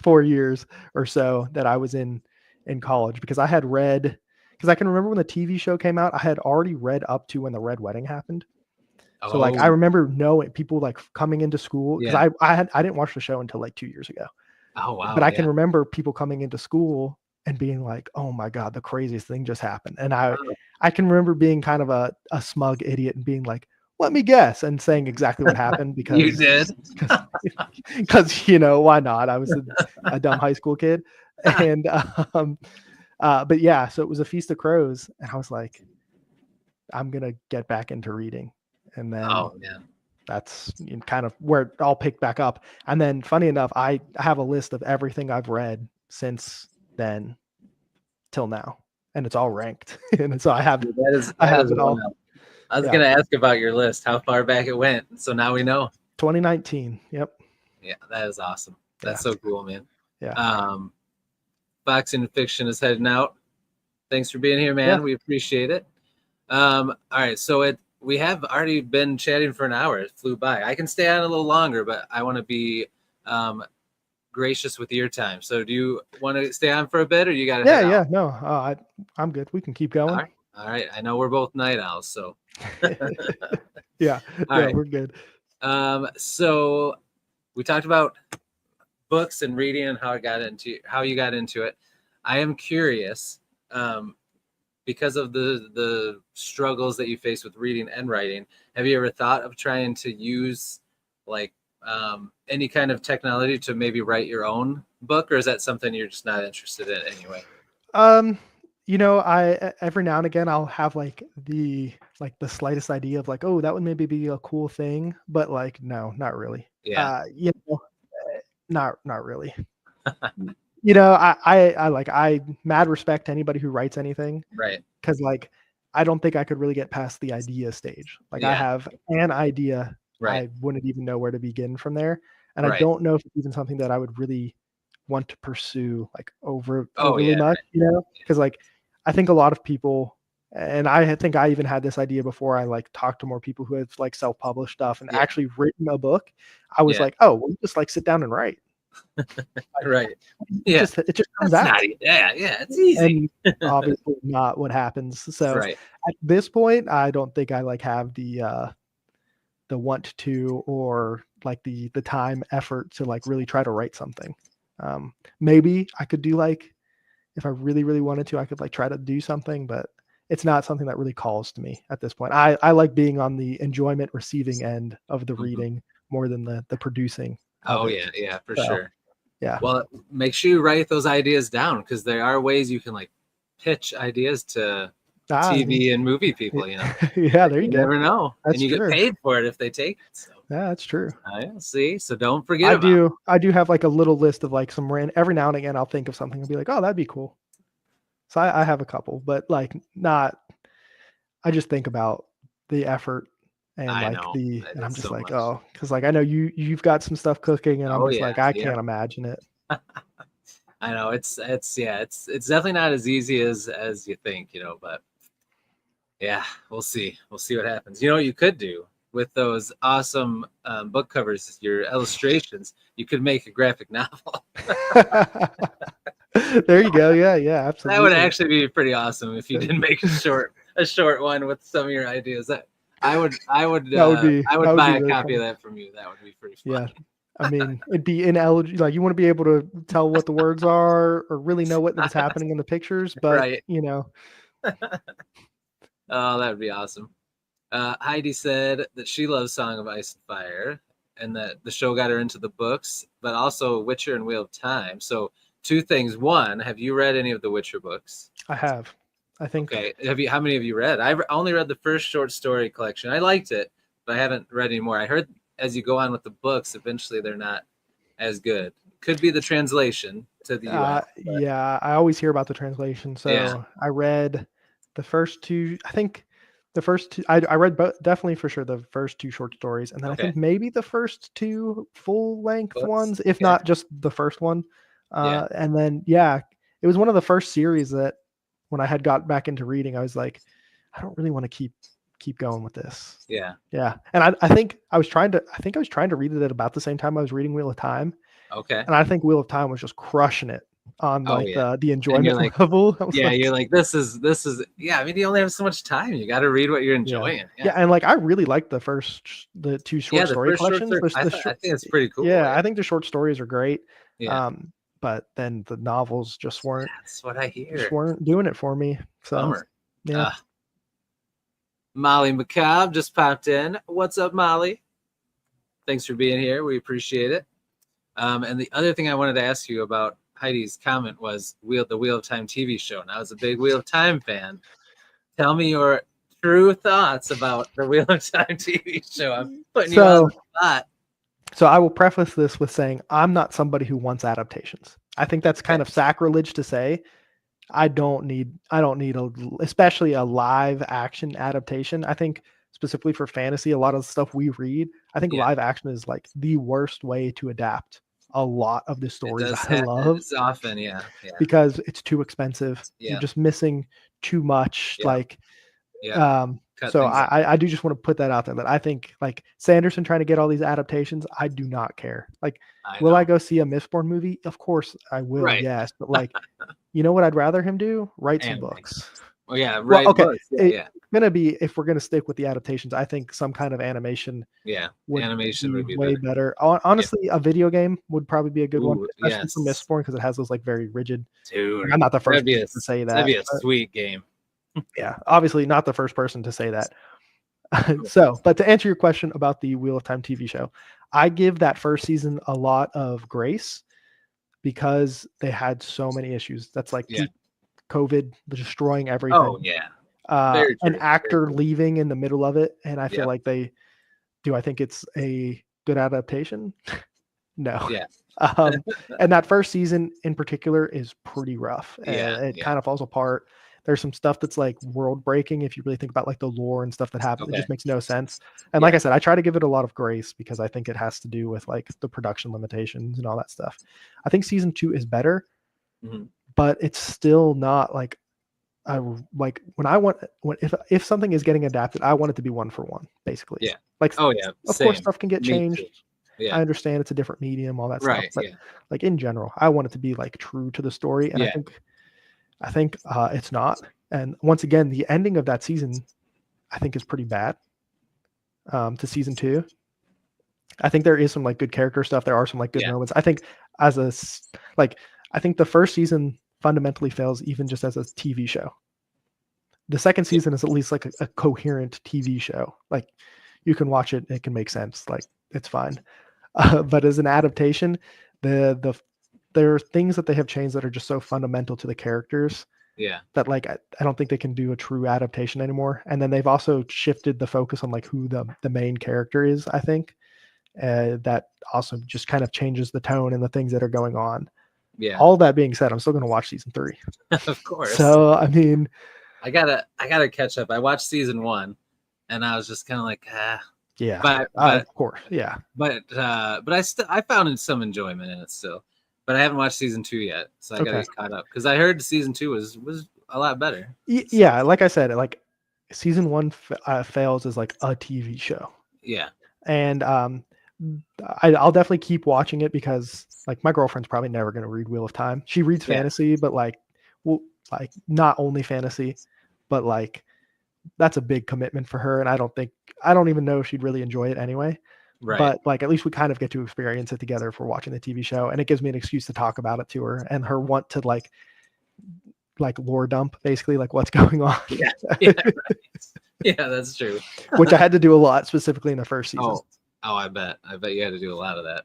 4 years or so that I was in college, because I had read, because I can remember when the TV show came out, I had already read up to when the Red Wedding happened. So like I remember knowing people like coming into school, because I didn't watch the show until like 2 years ago. Oh wow! But I can remember people coming into school and being like, oh my God, the craziest thing just happened. And I can remember being kind of a smug idiot and being like, let me guess, and saying exactly what happened, because you did. Because you know, why not? I was a dumb high school kid. And but yeah, so it was a Feast of Crows, and I was like, I'm gonna get back into reading. And then that's kind of where it all picked back up. And then funny enough, I have a list of everything I've read since then till now, and it's all ranked. And so I have it all. I was going to ask about your list, how far back it went. So now we know. 2019. Yep. Yeah, that is awesome. That's so cool, man. Yeah. Boxing and Fiction is heading out. Thanks for being here, man. Yeah. We appreciate it. All right. So we have already been chatting for an hour. It flew by. I can stay on a little longer, but I want to be gracious with your time. So do you want to stay on for a bit, or you got to No, I'm good. We can keep going. All right. I know we're both night owls, so yeah, right. We're good. So we talked about books and reading and how you got into it. I am curious, because of the struggles that you face with reading and writing, have you ever thought of trying to use like any kind of technology to maybe write your own book, or is that something you're just not interested in anyway? You know, I every now and again I'll have like the slightest idea of like, oh, that would maybe be a cool thing, but like, no, not really. Yeah. You know, not really. You know, I mad respect to anybody who writes anything. Right. Because like I don't think I could really get past the idea stage. Like I have an idea, right. I wouldn't even know where to begin from there. And I Right. don't know if it's even something that I would really want to pursue like Oh, overly much, you know? Because like I think a lot of people, and I think I even had this idea before I like talked to more people who have like self-published stuff and actually written a book. I was like, oh, well, just like sit down and write. Right. It just comes out. It's easy. And obviously not what happens. So at this point, I don't think I like have the want to, or like the time effort to like really try to write something. Maybe I could do like, if I really, really wanted to, I could like try to do something, but it's not something that really calls to me at this point. I like being on the enjoyment receiving end of the reading more than the producing. Oh yeah, for sure. Yeah. Well, make sure you write those ideas down, because there are ways you can like pitch ideas to TV and movie people, you know. Yeah, there you go. Never know. That's and you true. get paid for it if they take it. So. Yeah, that's true. See, so don't forget I do have like a little list of like some every now and again I'll think of something and be like, oh, that'd be cool. So I have a couple, but like not, I just think about the effort and and I'm just so like, oh, because like I know you've got some stuff cooking, and I'm just like, I can't imagine it. I know it's definitely not as easy as you think, you know, but yeah, we'll see what happens. You know what you could do with those awesome book covers, your illustrations, you could make a graphic novel. There you go. Yeah, absolutely. That would actually be pretty awesome if you did make a short one with some of your ideas. I would buy a copy of that from you. That would be pretty fun. Yeah. I mean, it'd be ineligible. Like you want to be able to tell what the words are or really know what's happening in the pictures, but you know. Oh, that would be awesome. Heidi said that she loves Song of Ice and Fire, and that the show got her into the books, but also Witcher and Wheel of Time. So two things. One, have you read any of the Witcher books? I have. I think. Okay. How many have you read? I only read the first short story collection. I liked it, but I haven't read any more. I heard as you go on with the books, eventually they're not as good. Could be the translation to the US. Yeah, I always hear about the translation. So I read the first two. I think the first two. I read definitely for sure the first two short stories, and then I think maybe the first two full length ones, if not just the first one. And then it was one of the first series that when I had got back into reading, I was like, I don't really want to keep going with this. Yeah. And I think I was trying to read it at about the same time I was reading Wheel of Time. Okay. And I think Wheel of Time was just crushing it on the enjoyment level. You're like, this is I mean, you only have so much time. You got to read what you're enjoying. Yeah, and like I really like the two short story collections. I think it's pretty cool. Yeah, I think the short stories are great. Yeah. But then the novels just weren't. That's what I hear. Just weren't doing it for me. So bummer. Yeah. Molly McCobb just popped in. What's up, Molly? Thanks for being here. We appreciate it. And the other thing I wanted to ask you about Heidi's comment was the Wheel of Time TV show. And I was a big Wheel of Time fan. Tell me your true thoughts about the Wheel of Time TV show. I'm putting you on the spot. So I will preface this with saying I'm not somebody who wants adaptations. I think that's kind of sacrilege to say. I don't need especially a live action adaptation. I think specifically for fantasy, a lot of the stuff we read, I think live action is like the worst way to adapt a lot of the stories I love. It's often, because it's too expensive. You're just missing too much. So I do just want to put that out there, that I think like Sanderson trying to get all these adaptations, I do not care. Like, will I go see a Mistborn movie? Of course I will. Right. Yes. But like, you know what I'd rather him do? Write some books. Oh yeah. Right. Well, okay. It's going to be, if we're going to stick with the adaptations, I think some kind of animation. Animation would be way better. Honestly, a video game would probably be a good one, especially for Mistborn, because it has those like very rigid. Dude, I'm not the first person to say that. That'd be a sweet game. Yeah, obviously not the first person to say that. But to answer your question about the Wheel of Time TV show, I give that first season a lot of grace because they had so many issues. That's like COVID destroying everything. Oh yeah. An actor leaving in the middle of it, and I feel like they do. I think it's a good adaptation. No. Yeah. And that first season in particular is pretty rough. It kind of falls apart. There's some stuff that's like world breaking if you really think about like the lore and stuff that happens. It just makes no sense. And like I said, I try to give it a lot of grace because I think it has to do with like the production limitations and all that stuff. I think season 2 is better, but it's still not like like if something is getting adapted, I want it to be one for one, basically. Yeah. Like, oh yeah, of course stuff can get changed. Yeah. I understand it's a different medium, all that stuff, but yeah. like in general, I want it to be like true to the story, and I think it's not. And once again, the ending of that season, I think, is pretty bad. To season 2, I think there is some like good character stuff. There are some like good moments. I think I think the first season fundamentally fails even just as a TV show. The second season is at least like a coherent TV show. Like you can watch it, it can make sense. Like it's fine. But as an adaptation, there are things that they have changed that are just so fundamental to the characters. Yeah. That like I don't think they can do a true adaptation anymore. And then they've also shifted the focus on like who the main character is, I think. That also just kind of changes the tone and the things that are going on. Yeah. All that being said, I'm still going to watch season 3. Of course. So I mean, I gotta catch up. I watched season 1, and I was just kind of like, yeah. But of course, yeah. But I found some enjoyment in it still. But I haven't watched season 2 yet, so I gotta get caught up because I heard season 2 was a lot better. Yeah, like I said, like season 1 fails as like a TV show. Yeah. And I'll definitely keep watching it because like my girlfriend's probably never going to read Wheel of Time. She reads fantasy, but like not only fantasy, but like that's a big commitment for her. And I don't even know if she'd really enjoy it anyway. Right. But like at least we kind of get to experience it together if we're watching the TV show, and it gives me an excuse to talk about it to her and her want to like lore dump basically like what's going on. Yeah, right. Yeah, that's true. Which I had to do a lot specifically in the first season. Oh, I bet you had to do a lot of that.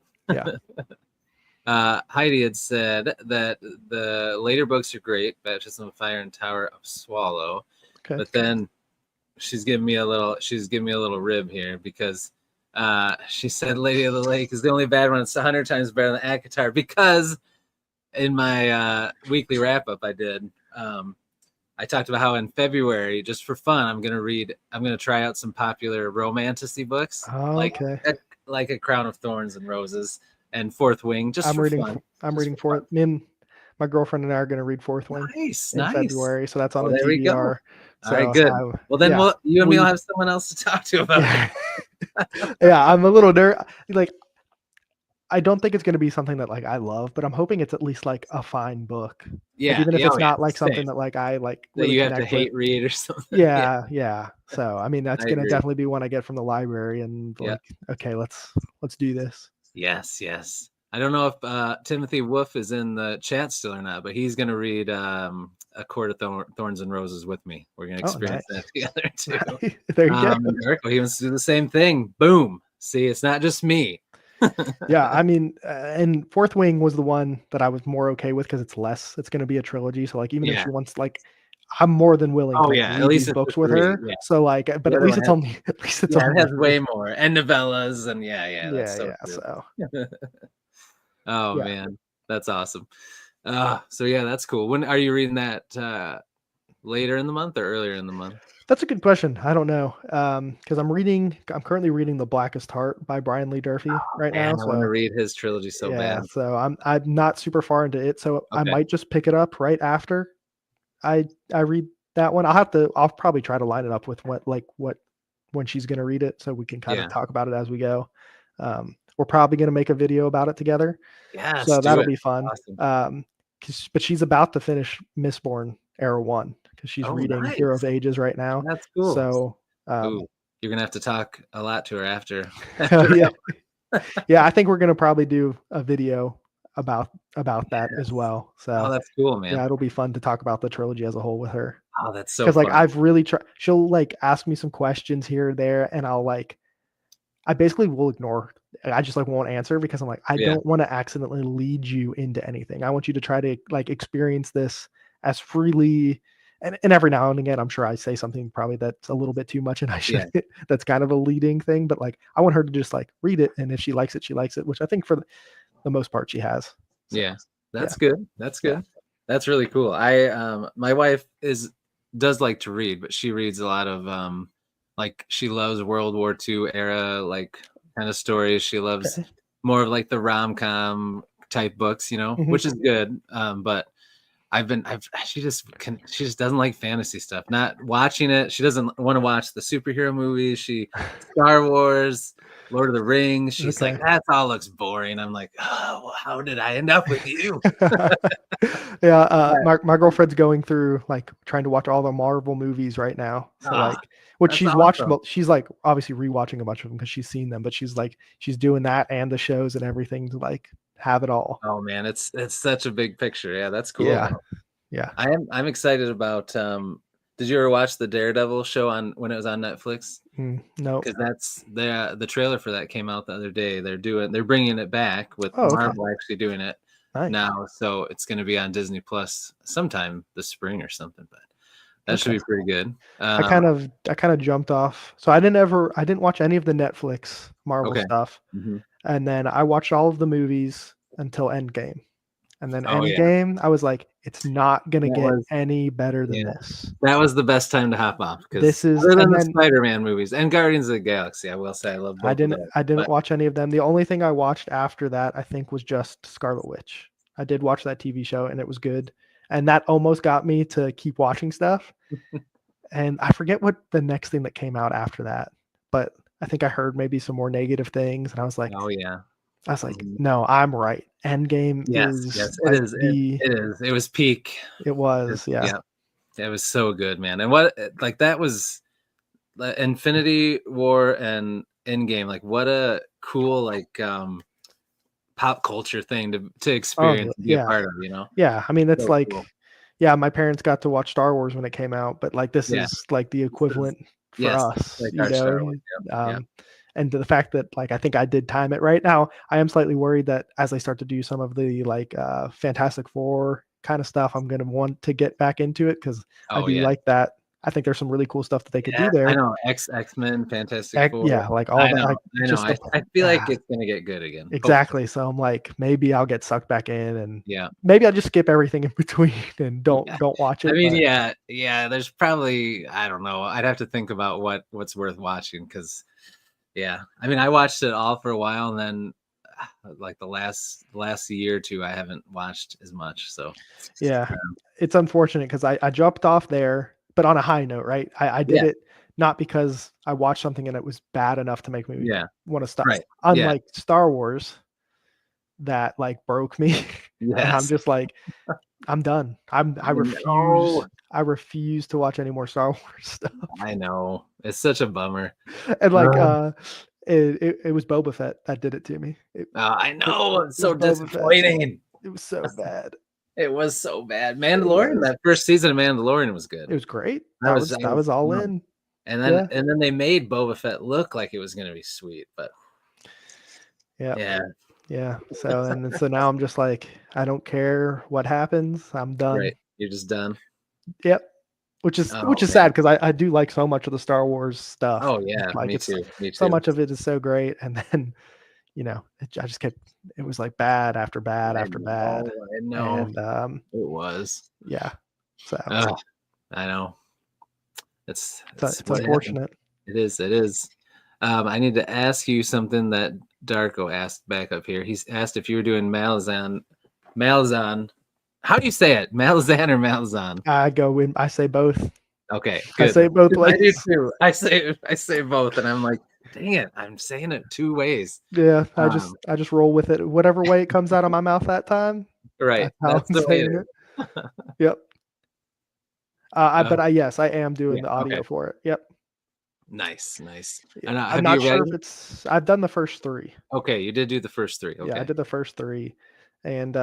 Yeah. Heidi had said that the later books are great, Baptism of Fire and Tower of Swallow. Okay. But then she's giving me a little rib here because she said Lady of the Lake is the only bad one. It's 100 times better than ACOTAR because in my weekly wrap up I did, I talked about how in February, just for fun, I'm gonna try out some popular romantasy books, like A Crown of Thorns and Roses and Fourth Wing. I'm reading Fourth. Me and my girlfriend and I are going to read Fourth Wing in February, so that's on the TBR. So, all right, good. Well, then you and me will have someone else to talk to about it. Yeah, I'm a little nervous. Like, I don't think it's going to be something that like I love, but I'm hoping it's at least like a fine book. Yeah, like, even if it's not like something that like I like really that you have to hate read or something. Yeah. So I mean, that's going to definitely be one I get from the library, and like, okay, let's do this. Yes. I don't know if Timothy Wolf is in the chat still or not, but he's going to read A Court of Thorns and Roses with me. We're going to experience that together too. There you go. He wants to do the same thing. Boom. See, it's not just me. Yeah, I mean, and Fourth Wing was the one that I was more okay with because it's going to be a trilogy. So like, even if she wants like, I'm more than willing to read at least these books with her. Yeah. So like, but at least it's only it has way more and novellas and so man, that's awesome. So yeah, that's cool. When are you reading that? Later in the month or earlier in the month? That's a good question. I don't know. Because I'm currently reading The Blackest Heart by Brian Lee Durfee now. I want to read his trilogy so bad. So I'm not super far into it. So I might just pick it up right after I read that one. I'll probably try to line it up with when she's gonna read it, so we can kind of talk about it as we go. We're probably gonna make a video about it together. Yeah. So that'll be fun. Awesome. But she's about to finish Mistborn Era 1 because she's reading Hero of Ages right now. That's cool. So you're gonna have to talk a lot to her after. Yeah, I think we're gonna probably do a video about that as well. So that's cool, man. Yeah, it'll be fun to talk about the trilogy as a whole with her. Oh, that's so because like I've really tried. She'll like ask me some questions here or there, and I basically will ignore. I just like won't answer because I'm like, I don't want to accidentally lead you into anything. I want you to try to like experience this as freely. And every now and again, I'm sure I say something probably that's a little bit too much, and I should. That's kind of a leading thing, but like I want her to just like read it, and if she likes it, she likes it. Which I think for the most part she has. So, yeah, that's good. That's good. Yeah. That's really cool. My wife does like to read, but she reads a lot of like she loves World War II era like kind of stories. She loves more of like the rom-com type books, which is good. But she just doesn't like fantasy stuff. Not watching it. She doesn't want to watch the superhero movies. Star Wars, Lord of the Rings. She's like, that all looks boring. I'm like, oh, well, how did I end up with you? Yeah, my girlfriend's going through like trying to watch all the Marvel movies right now. So like, which she's awesome. Watched. She's like obviously rewatching a bunch of them because she's seen them, but she's doing that and the shows and everything to like have it all. Oh man, it's such a big picture. Yeah, that's cool. Yeah. I'm excited about. Did you ever watch the Daredevil show when it was on Netflix? No, because that's the trailer for that came out the other day. They're bringing it back with Marvel actually doing it now, so it's going to be on Disney Plus sometime this spring or something. But that should be pretty good. I kind of jumped off, so I didn't watch any of the Netflix Marvel stuff, and then I watched all of the movies until Endgame. And then Endgame, I was like, it's not going to get any better than this. That was the best time to hop off because other than the Spider-Man movies and Guardians of the Galaxy, I will say I love both. I didn't watch any of them. The only thing I watched after that, I think, was just Scarlet Witch. I did watch that TV show and it was good. And that almost got me to keep watching stuff. And I forget what the next thing that came out after that, but I think I heard maybe some more negative things. And I was like, oh yeah. I was like, no, I'm right. Endgame is it is. It is. It was peak. It was, yeah. It was so good, man. And what like that was Infinity War and Endgame. Like what a cool like pop culture thing to experience and be a part of, Yeah, I mean that's so like cool. Yeah, my parents got to watch Star Wars when it came out, but like this is like the equivalent for us, like our Star Wars. And the fact that like I think I did time it right. Now I am slightly worried that as I start to do some of the like Fantastic Four kind of stuff, I'm gonna want to get back into it because I do like that. I think there's some really cool stuff that they could do there. I know X-Men, Fantastic Four. Yeah, like all that. Like, I know. I feel like it's gonna get good again. Exactly. Hopefully. So I'm like, maybe I'll get sucked back in, and maybe I'll just skip everything in between and don't watch it. I mean, yeah. There's probably I don't know. I'd have to think about what's worth watching because. Yeah, I mean, I watched it all for a while, and then like the last year or two, I haven't watched as much. So it's unfortunate because I jumped off there, but on a high note, right? I did it not because I watched something and it was bad enough to make me want to stop. Right. Unlike Star Wars, that like broke me, and I'm just like, I'm done. I refuse. I refuse to watch any more Star Wars stuff. I know. It's such a bummer. And like it was Boba Fett that did it to me. I know. It's so disappointing. It was so bad. It was so bad. Mandalorian, that first season of Mandalorian was good. It was great. I was all in. And then they made Boba Fett look like it was going to be sweet, but yeah. So now I'm just like, I don't care what happens. I'm done. Right. You're just done. Yep. Which is sad because I do like so much of the Star Wars stuff. Oh yeah, like me too. So much of it is so great, and then I just kept. It was like bad after bad after bad. I know. And, it was. Yeah. So I know. It's unfortunate. It is. I need to ask you something that Darko asked back up here. He's asked if you were doing Malazan. How do you say it? Malazan or Malazan? I say both. Okay, good. I say both ways. I do too. I say both, and I'm like, dang it, I'm saying it two ways. Yeah, I just roll with it. Whatever way it comes out of my mouth that time. Right. That's I'm saying it. Yep. Yes, I am doing the audio for it. Yep. Nice. Yeah. I'm not sure if I've done the first three. Okay, you did do the first three. Okay. Yeah, I did the first three, and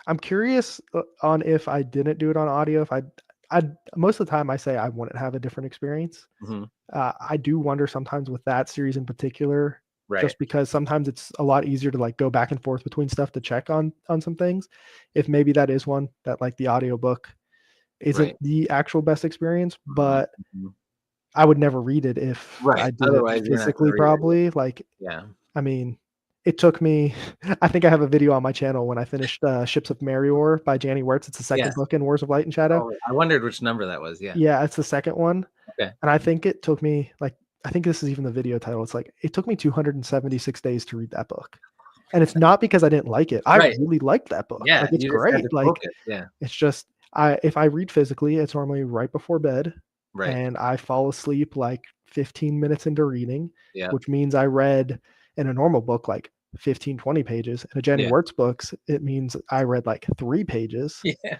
I'm curious on if I didn't do it on audio. If I most of the time I say I wouldn't have a different experience. Mm-hmm. I do wonder sometimes with that series in particular, just because sometimes it's a lot easier to like go back and forth between stuff to check on some things. If maybe that is one that like the audiobook isn't the actual best experience, but I would never read it if I did it physically, probably. Like, I mean, it took me, I think I have a video on my channel when I finished Ships of Merior by Janie Wertz. It's the second book in Wars of Light and Shadow. Oh, I wondered which number that was. Yeah. Yeah, it's the second one. Okay. And I think it took me like, I think this is even the video title. It's like, it took me 276 days to read that book. And it's not because I didn't like it. I really liked that book. Yeah, like, it's great. Like, yeah. It's just, if I read physically, it's normally right before bed. Right. And I fall asleep like 15 minutes into reading, yeah. which means I read in a normal book like 15, 20 pages. In a Jenny Wertz books, it means I read like 3 pages. Yeah.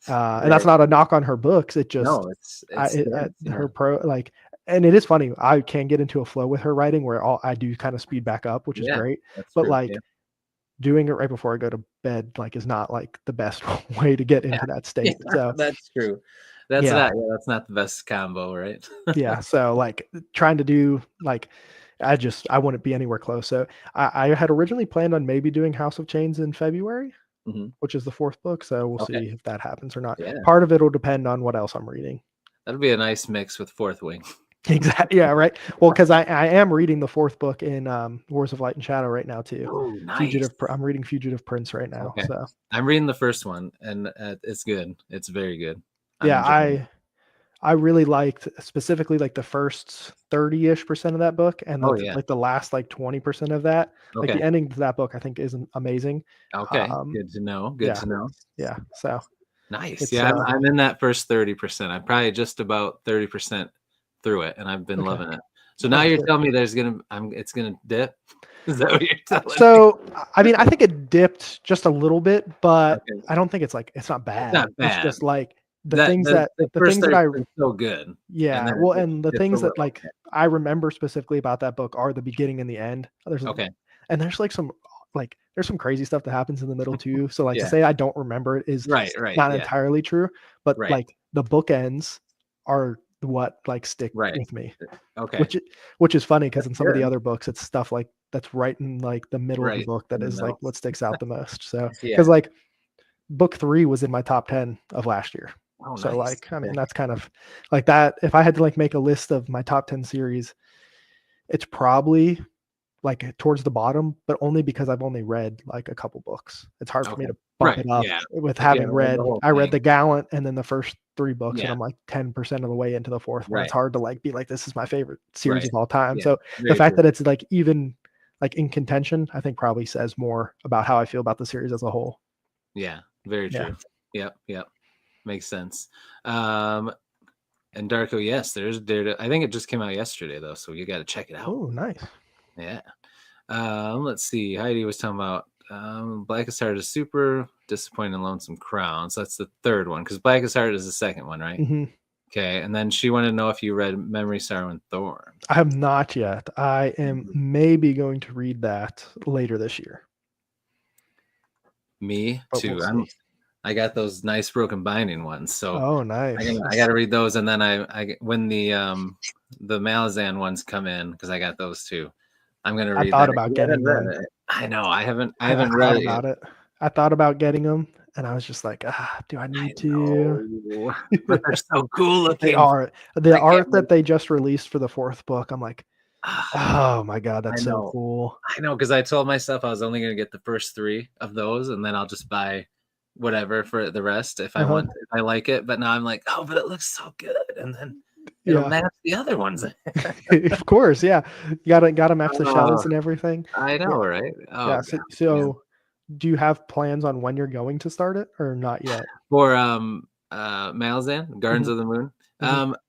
And that's not a knock on her books. It just, no, it's her like, and it is funny. I can get into a flow with her writing where I do kind of speed back up, which is great. But true. Like doing it right before I go to bed, like is not like the best way to get into that state. So that's true. That's not the best combo, right? Yeah. So like trying to do like, I wouldn't be anywhere close. So I had originally planned on maybe doing House of Chains in February, which is the 4th book. So we'll see if that happens or not. Part of it will depend on what else I'm reading. That'll be a nice mix with Fourth Wing. Exactly. Yeah. Right. Well, because I am reading the 4th book in Wars of Light and Shadow right now too. Oh, nice. I'm reading Fugitive Prince right now. Okay. So I'm reading the first one, and it's good. It's very good. I really liked specifically like the first 30-ish% of that book, and like the last like 20% of that. Like the ending to that book, I think is amazing. Okay, good to know. Good to know. Yeah. So nice. Yeah, I'm in that first 30%. I'm probably just about 30% through it, and I've been loving it. So now you're telling me it's gonna dip. Is that what you're telling me? So I mean, I think it dipped just a little bit, but I don't think it's not bad. It's not bad. It's just like the things that I so good. Yeah. And the things that like I remember specifically about that book are the beginning and the end. And there's like there's some crazy stuff that happens in the middle too. So like to say I don't remember it is not entirely true, but like the bookends are what like stick with me. Okay. Which is funny because in some of the other books it's stuff like that's right in like the middle of the book that is like what sticks out the most. So because like book 3 was in my top 10 of last year. Oh, so nice. like I mean that's kind of like that. If I had to like make a list of my top 10 series, it's probably like towards the bottom, but only because I've only read like a couple books. It's hard for me to bump it up with having read. I read The Gallant and then the first 3 books, and I'm like 10% of the way into the 4th one. It's hard to like be like this is my favorite series of all time. So the fact that it's like even like in contention, I think probably says more about how I feel about the series as a whole. Yeah, very true. Yep. Makes sense. And Darko, yes, there's Daredevil. I think it just came out yesterday though, so you got to check it out. Oh, nice. Yeah. Let's see. Heidi was talking about Blackest Heart is super disappointing and Lonesome Crown. So that's the 3rd one because Blackest Heart is the 2nd one, right? Mm-hmm. Okay. And then she wanted to know if you read Memory, Sorrow, and Thorn. I have not yet. I am maybe going to read that later this year. Me too. I got those nice broken binding ones. So nice. I got to read those, and then I when the Malazan ones come in because I got those too. I'm gonna read. I thought about getting them. I know I haven't read it. I thought about getting them, and I was just like, do I need to? But they're so cool looking. They are. The art that they just released for the 4th book, I'm like, oh my god, that's so cool. I know because I told myself I was only gonna get the first 3 of those, and then I'll just buy whatever for the rest if I want. If I like it, but now I'm like, but it looks so good, and then it'll match the other ones. Of course, you gotta match the shells and everything. I know, right? So do you have plans on when you're going to start it or not yet? For Malazan, Gardens of the Moon.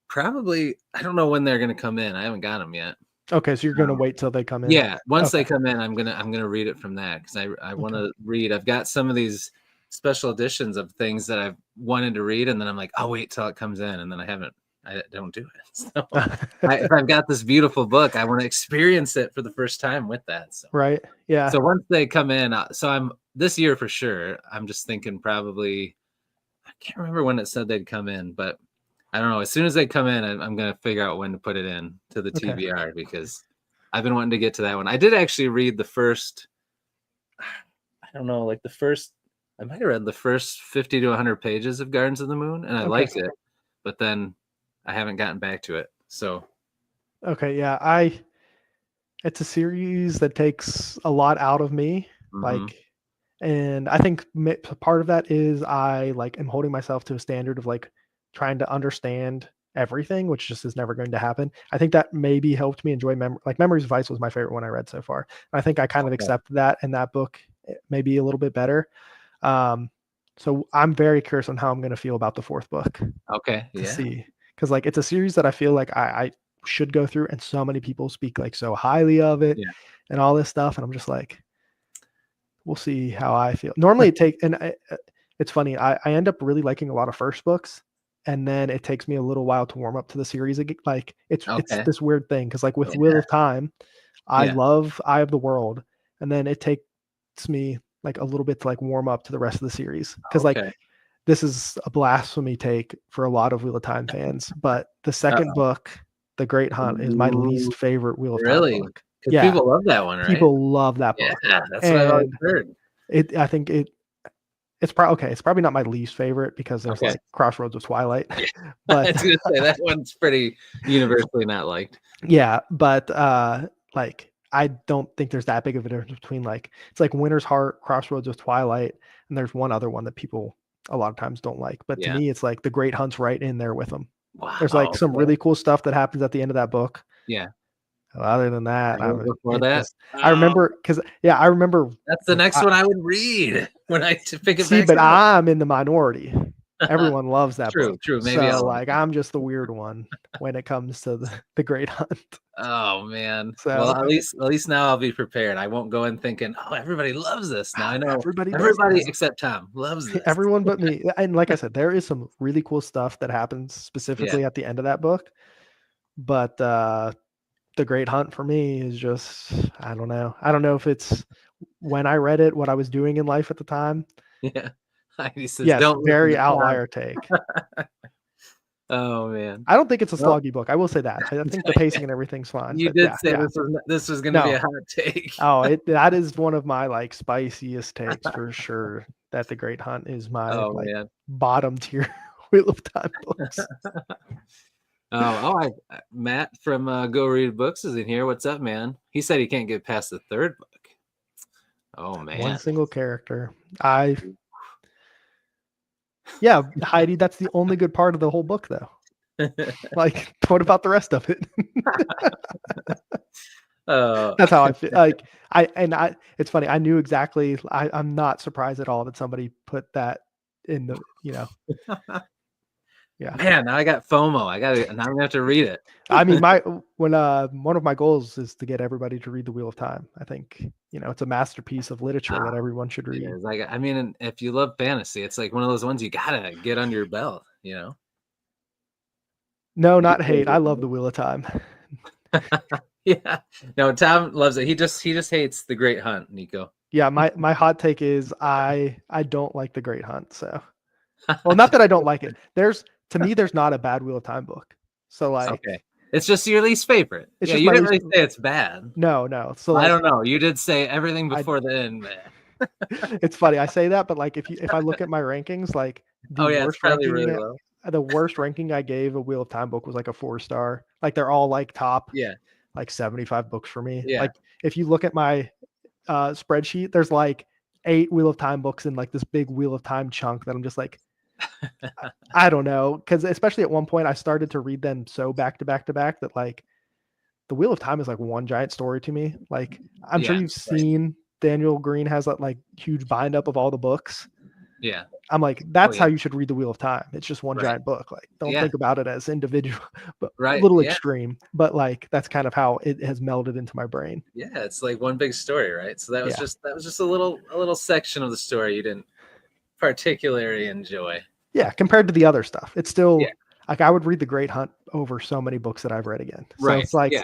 Probably I don't know when they're gonna come in. I haven't got them yet. Okay, so you're gonna wait till they come in. Yeah, once they come in, I'm gonna read it from that because I want to read. I've got some of these special editions of things that I've wanted to read, and then I'm like, I'll wait till it comes in, and then I don't do it. So if I've got this beautiful book, I want to experience it for the first time with that. So. Right. Yeah. So once they come in, so I'm this year for sure. I'm just thinking probably, I can't remember when it said they'd come in, but I don't know. As soon as they come in, I'm going to figure out when to put it in to the TBR because I've been wanting to get to that one. I did actually read the first, I don't know, like I might have read the first 50 to 100 pages of Gardens of the Moon, and I liked it, but then I haven't gotten back to it. So, yeah, It's a series that takes a lot out of me. Like, and I think part of that is I like am holding myself to a standard of like trying to understand everything, which just is never going to happen. I think that maybe helped me enjoy Memories of Ice was my favorite one I read so far. I think I kind of accepted that in that book, maybe a little bit better. So I'm very curious on how I'm going to feel about the fourth book. Okay. To see, because like it's a series that I feel like I should go through, and so many people speak like so highly of it, and all this stuff, and I'm just like, we'll see how I feel. Normally, it's funny. I end up really liking a lot of first books, and then it takes me a little while to warm up to the series again. Like it's this weird thing because like with Wheel of Time, I love Eye of the World, and then it takes me like a little bit to like warm up to the rest of the series because like this is a blasphemy take for a lot of Wheel of Time fans, but the second book, The Great Hunt, is my least favorite Wheel of Time book. Because people love that one, right? People love that book. Yeah, that's what I've always heard. I think it's probably it's probably not my least favorite because there's like Crossroads of Twilight. But I was gonna say that one's pretty universally not liked. Yeah, but like I don't think there's that big of a difference between like it's like Winter's Heart, Crossroads of Twilight, and there's one other one that people a lot of times don't like. But to me, it's like The Great Hunt's right in there with them. Wow. There's like some really cool stuff that happens at the end of that book. Yeah. Other than that, I remember because I remember that's the next one I would read when I pick it. See, but I'm in the minority. Everyone loves that book. True. Maybe so like I'm just the weird one when it comes to the Great Hunt. Oh man. So well, at least now I'll be prepared. I won't go in thinking, oh, everybody loves this. Now I know everybody except Tom loves this. Everyone but me. And like I said, there is some really cool stuff that happens specifically at the end of that book. But The Great Hunt for me is just I don't know. I don't know if it's when I read it, what I was doing in life at the time. Yeah. He says, yes, very outlier take. Oh man, I don't think it's a sloggy book. I will say that. I think the pacing and everything's fine. You did say this was going to be a hot take. Oh, that is one of my like spiciest takes for sure. That The Great Hunt is my bottom tier Wheel of Time books. Matt from Go Read Books is in here. What's up, man? He said he can't get past the third book. Oh man, one single character. Yeah, Heidi, that's the only good part of the whole book, though. Like, what about the rest of it? That's how I feel. Like, it's funny. I knew exactly. I'm not surprised at all that somebody put that in the, Yeah. Man, now I got FOMO. Now I'm gonna have to read it. I mean, one of my goals is to get everybody to read The Wheel of Time. I think it's a masterpiece of literature that everyone should read. Like, I mean, if you love fantasy, it's like one of those ones you gotta get under your belt. No, not hate. I love The Wheel of Time. Yeah. No, Tom loves it. He just hates The Great Hunt, Nico. Yeah, my hot take is I don't like The Great Hunt. So, well, not that I don't like it. To me, there's not a bad Wheel of Time book. So like, okay, it's just your least favorite. You didn't really say it's bad. No. So like, I don't know. You did say everything before the end, man. It's funny I say that, but like if I look at my rankings, like it's probably really low. The worst ranking I gave a Wheel of Time book was like a 4-star. Like they're all like top, like 75 books for me. Yeah. Like if you look at my spreadsheet, there's like 8 Wheel of Time books in like this big Wheel of Time chunk that I'm just like. I don't know, because especially at one point I started to read them so back to back that like the Wheel of Time is like one giant story to me. Like I'm sure you've seen Daniel Green has that like huge bind up of all the books. Yeah. I'm like, that's how you should read the Wheel of Time. It's just one giant book. Like don't think about it as individual, but a little extreme. But like that's kind of how it has melded into my brain. Yeah, it's like one big story, right? So that was just a little section of the story you didn't particularly enjoy. Yeah, compared to the other stuff, it's still like I would read The Great Hunt over so many books that I've read again. So it's like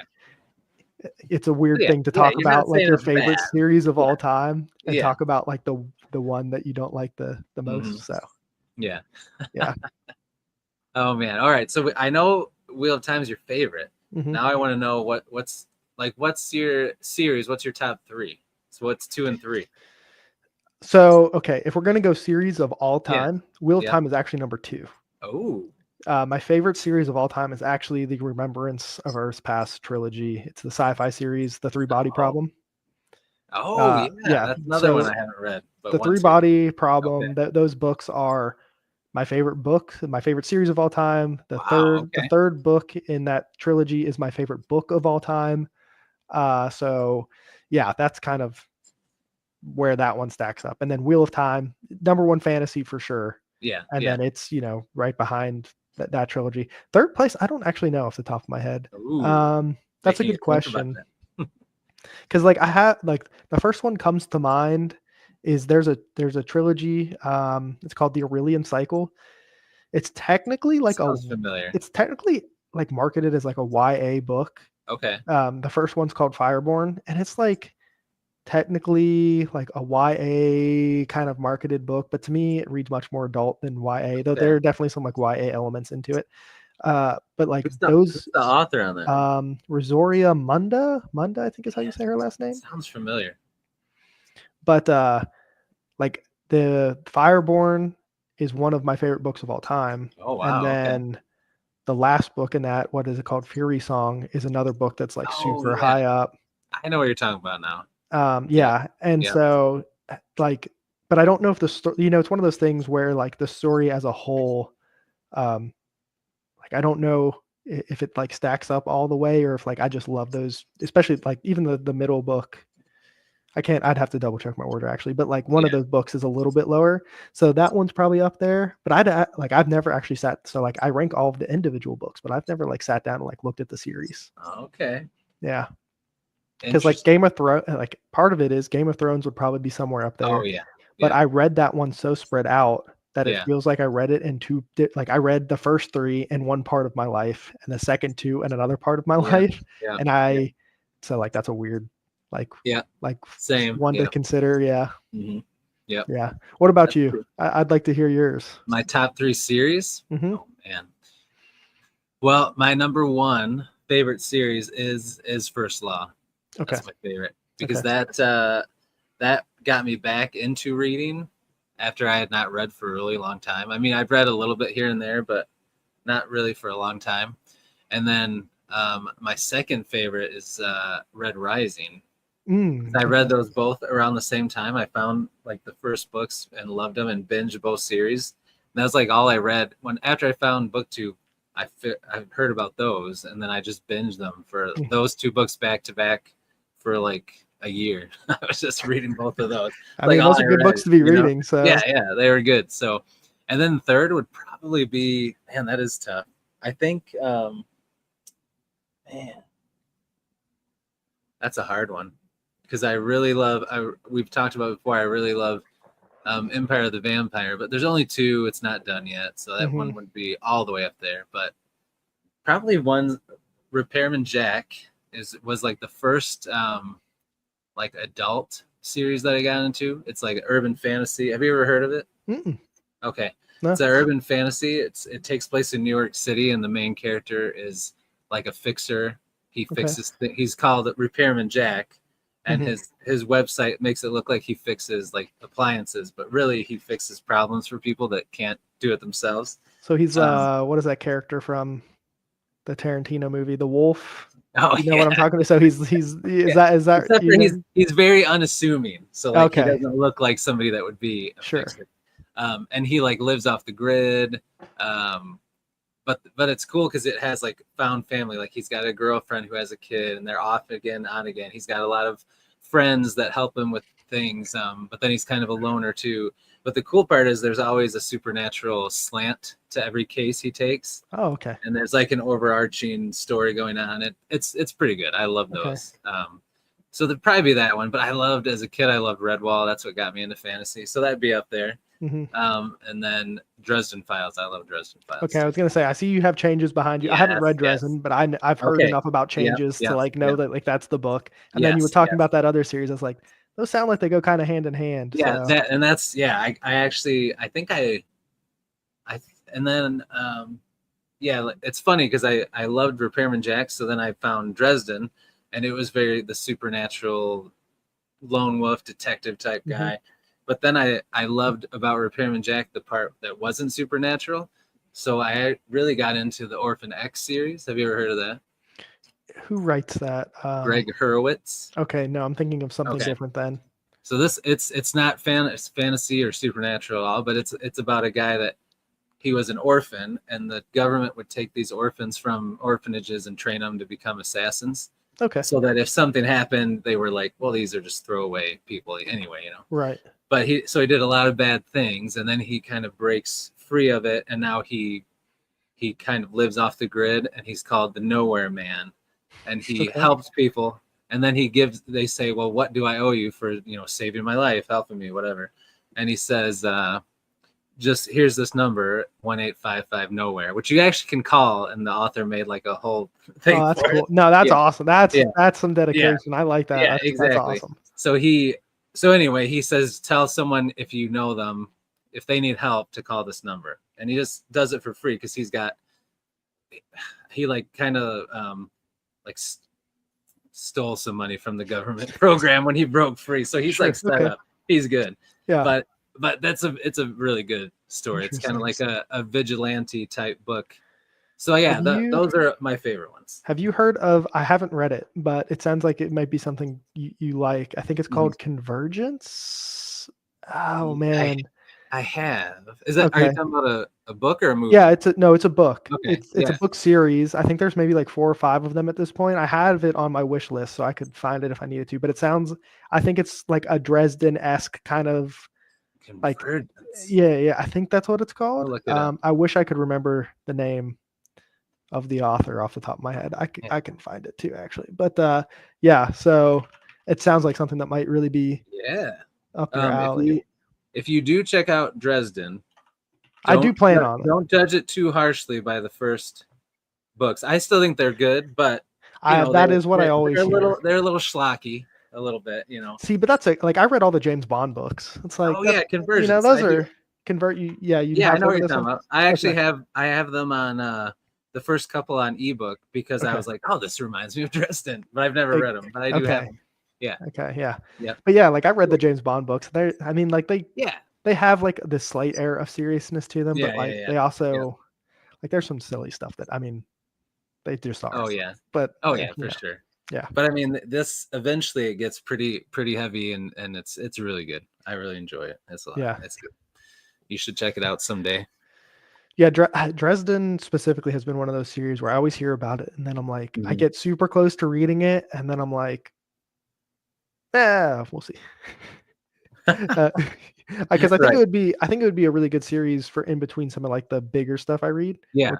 it's a weird thing to talk about like your favorite series of all time and talk about like the one that you don't like the most. So yeah. Oh man. All right. So I know Wheel of Time is your favorite. Now I want to know what's your series? What's your top 3? So what's 2 and 3? So, okay, if we're going to go series of all time, Wheel of Time is actually number 2. Oh. My favorite series of all time is actually the Remembrance of Earth's Past trilogy. It's the sci-fi series, The Three Body Problem. Oh yeah, Yeah. that's another So one I haven't read. But the one Three too. Body Problem, Okay. those books are my favorite book, my favorite series of all time. Wow. The Okay. third book in that trilogy is my favorite book of all time. So yeah, that's kind of where that one stacks up. And then Wheel of Time, number one fantasy for sure. Yeah. And Yeah. then it's, right behind that trilogy. Third place, I don't actually know off the top of my head. Ooh, That's a making you good think about question. that. Because like I have like the first one comes to mind is there's a trilogy. It's called the Aurelian Cycle. It's technically like Sounds familiar. it's technically like marketed as like a YA book. Okay. The first one's called Fireborn, and it's like technically like a YA kind of marketed book, but to me it reads much more adult than YA, though Okay. there are definitely some like YA elements into it. But like Who's the author on that? Rosaria Munda, I think is how you say her last name. Sounds familiar. But like the Fireborn is one of my favorite books of all time. Oh And wow. Okay. then the last book in that, what is it called? Fury Song is another book that's like Oh super yeah. high up. I know what you're talking about now. Yeah. And Yeah. so like, but I don't know if the story, it's one of those things where like the story as a whole, um, like I don't know if it like stacks up all the way or if like I just love those, especially like even the middle book. I'd have to double check my order actually, but like one of Yeah. those books is a little bit lower. So that one's probably up there, but I've never actually sat. So like I rank all of the individual books, but I've never like sat down and like looked at the series. Okay. Yeah. Because like Interesting. Game of Thrones, like part of it is Game of Thrones would probably be somewhere up Oh there, yeah. but Yeah. I read that one so spread out that it Yeah. feels like I read it in like I read the first three in one part of my life and the second two in another part of my Yeah. life. Yeah. And Yeah. so like that's a weird, like, Yeah. like Same. one to Yeah. consider. Yeah. Mm-hmm. Yep. Yeah. What about That's you? true. I'd like to hear yours. My top 3 series. Mm-hmm. Oh man. Well, my number one favorite series is First Law. Okay. That's my favorite because Okay. that got me back into reading after I had not read for a really long time. I mean, I've read a little bit here and there, but not really for a long time. And then my second favorite is Red Rising. I read Okay. those both around the same time. I found like the first books and loved them and binged both series. And that was like all I read. When after I found BookTube, I heard about those, and then I just binged them for those 2 books back to back for like a year. I was just reading both of those. I Like mean, all those I are good read, books to be you know? reading. So Yeah, they were good. So, and then the third would probably be, man, that is tough. I think, man, that's a hard one because I really love. We've talked about before. I really love Empire of the Vampire, but there's only 2. It's not done yet, so that one would be all the way up there. But probably one, Repairman Jack was like the first like adult series that I got into. It's like urban fantasy. Have you ever heard of it? Mm-mm. Okay, No. it's an urban fantasy. It takes place in New York City, and the main character is like a fixer. He fixes. He's called Repairman Jack, and his website makes it look like he fixes like appliances, but really he fixes problems for people that can't do it themselves. So he's what is that character from the Tarantino movie, The Wolf? Oh You know yeah, what I'm talking about? So yeah. is that Except for he's very unassuming, so like he Okay. doesn't look like somebody that would be a Sure. fixer. And he like lives off the grid. But it's cool because it has like found family. Like he's got a girlfriend who has a kid, and they're off again, on again. He's got a lot of friends that help him with things. But then he's kind of a loner too. But the cool part is there's always a supernatural slant to every case he takes. Oh, okay. And there's like an overarching story going on. It's pretty good. I love those. So there'd probably be that one. But I loved as a kid, I loved Redwall. That's what got me into fantasy. So that'd be up there. And then Dresden Files. I love Dresden Files. Okay, I was gonna say I see you have Changes behind you. I haven't read Dresden, but I've heard enough about Changes to like know that like that's the book. And then you were talking about that other series. I was like, those sound like they go kind of hand in hand. Yeah, so. that's I actually I think I and then yeah, it's funny because I loved Repairman Jack, so then I found Dresden, and it was very the supernatural lone wolf detective type guy. But then I loved about Repairman Jack the part that wasn't supernatural, So I really got into the Orphan X series. Have you ever heard of that? Who writes that? Greg Hurwitz. Okay, no, I'm thinking of something different then. So this it's not fantasy or supernatural at all, but it's about a guy that he was an orphan, and the government would take these orphans from orphanages and train them to become assassins. Okay. So that if something happened, they were like, well, these are just throwaway people anyway, you know. Right. But he did a lot of bad things, and then he kind of breaks free of it, and now he kind of lives off the grid, and he's called the Nowhere Man, and he helps people. And then they say, well, what do I owe you for, you know, saving my life, helping me, whatever. And he says, just here's this number, 1-855 nowhere, which you actually can call. And the author made like a whole thing. Oh, that's cool. No, that's awesome. That's some dedication. Yeah. I like that. Yeah, exactly. That's awesome. So anyway, he says, tell someone if you know them, if they need help, to call this number. And he just does it for free because he like kind of like stole some money from the government program when he broke free. So he's like set up. He's good. Yeah. But it's a really good story. It's kind of like a vigilante type book. So yeah, those are my favorite ones. Have you heard of, I haven't read it, but it sounds like it might be something you like. I think it's called Convergence. Oh man. I have. Is that, are you talking about a book or a movie? Yeah, it's a book. Okay. It's a book series. I think there's maybe like 4 or 5 of them at this point. I have it on my wish list, so I could find it if I needed to. But it sounds, I think it's like a Dresden-esque kind of like, yeah. I think that's what it's called. Look it up. I wish I could remember the name of the author off the top of my head. I can find it too, actually. But yeah, so it sounds like something that might really be up your alley. If you do check out Dresden, I do plan on it. Don't judge it too harshly by the first books. I still think they're good, but that is what I always hear. They're a little schlocky, a little bit, you know. See, but that's like I read all the James Bond books. It's like Conversions. You know, those are convert you. Yeah, I know what you're talking about. I actually have them on the first couple on ebook because I was like, oh, this reminds me of Dresden, but I've never read them. But I do have them. Yeah. Okay. Yeah. Yeah. But yeah, like I read the James Bond books. They have like this slight air of seriousness to them, but like they also like there's some silly stuff that they just are. Oh yeah. But for sure. Yeah. But I mean, this eventually it gets pretty heavy and it's really good. I really enjoy it. It's a lot. Yeah. It's good. You should check it out someday. Yeah, Dresden specifically has been one of those series where I always hear about it, and then I'm like, I get super close to reading it, and then I'm like, we'll see. Because I think it would be a really good series for in between some of like the bigger stuff I read. Yeah.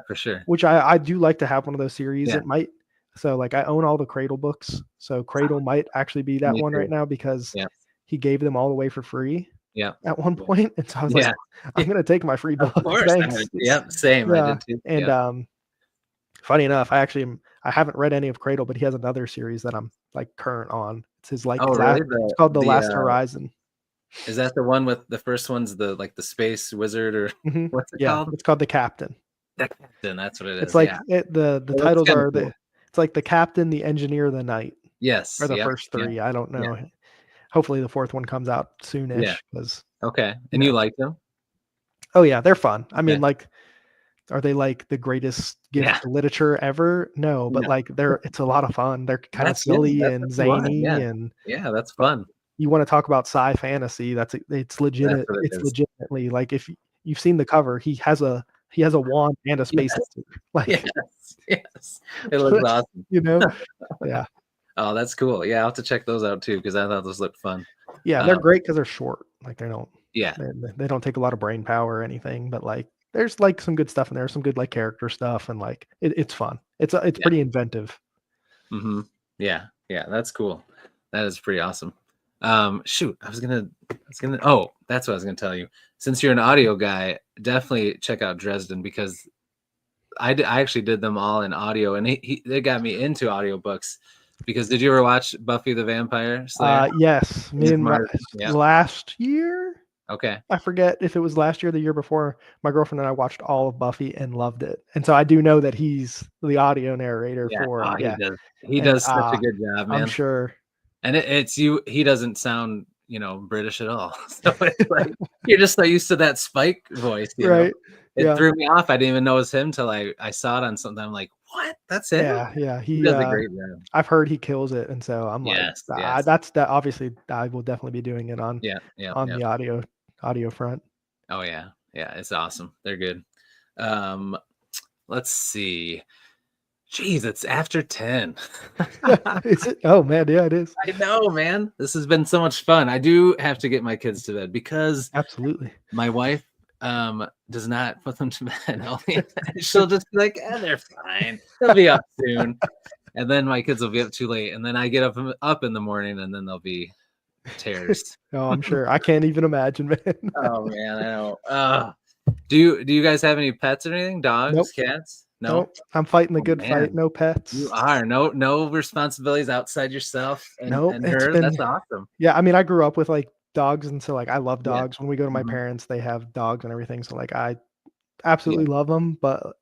For sure. Which I do like to have one of those series. It might. So like I own all the Cradle books. So Cradle might actually be that one right now because he gave them all away for free. Yeah. At one point, and so I was like, I'm gonna take my free book. Of course. Same. I did too. And funny enough, I haven't read any of Cradle, but he has another series that I'm like current on. It's his like it's called The Last Horizon. Is that the one with the first one's the space wizard or what's it called? It's called The Captain. The Captain, that's what it is. It's like the titles are it's like The Captain, The Engineer, The Knight. Yes. Or the first 3. I don't know. Hopefully the 4th one comes out soonish. Okay. And you like them? Oh yeah, they're fun. I mean, like, are they like the greatest gift to literature ever? No, but like it's a lot of fun. They're kind of silly and zany and that's fun. You want to talk about sci-fantasy? It's legit. It's legitimately like if you've seen the cover, he has a wand and a space. Like yes, it looks awesome. You know, yeah. Oh, that's cool. Yeah, I'll have to check those out too because I thought those looked fun. Yeah, they're great because they're short. Like they don't. Yeah. They don't take a lot of brain power or anything, but like there's like some good stuff in there, some good like character stuff, and like it's fun. It's pretty inventive. Mm-hmm. Yeah, that's cool. That is pretty awesome. Shoot, that's what I was gonna tell you. Since you're an audio guy, definitely check out Dresden because I actually did them all in audio, and they got me into audiobooks. Because did you ever watch Buffy the Vampire Slayer? Yes, me and last year. Okay, I forget if it was last year or the year before. My girlfriend and I watched all of Buffy and loved it, and so I do know that he's the audio narrator for. He does such a good job, man. I'm sure. And it's you. He doesn't sound, British at all. So it's like you're just so used to that Spike voice, right? it threw me off. I didn't even know it was him till I saw it on something. I'm like, what? That's him? Yeah. He does a great job. I've heard he kills it, and so I'm yes. that's that. Obviously, I will definitely be doing it on the audio front. Oh yeah, it's awesome. They're good. Let's see. Jeez, it's after 10. Is it? Oh man, yeah, it is. I know, man. This has been so much fun. I do have to get my kids to bed because absolutely my wife does not put them to bed. She'll just be like, they're fine. They'll be up soon. And then my kids will be up too late. And then I get up in the morning and then they'll be tears. Oh, I'm sure. I can't even imagine, man. Oh man, I know. Do you guys have any pets or anything? Dogs, cats? No. Nope. I'm fighting the good fight. No pets. You are no responsibilities outside yourself and her. That's awesome. Yeah, I mean, I grew up with like dogs, and so like I love dogs. When we go to my parents, they have dogs and everything. So like I absolutely love them, but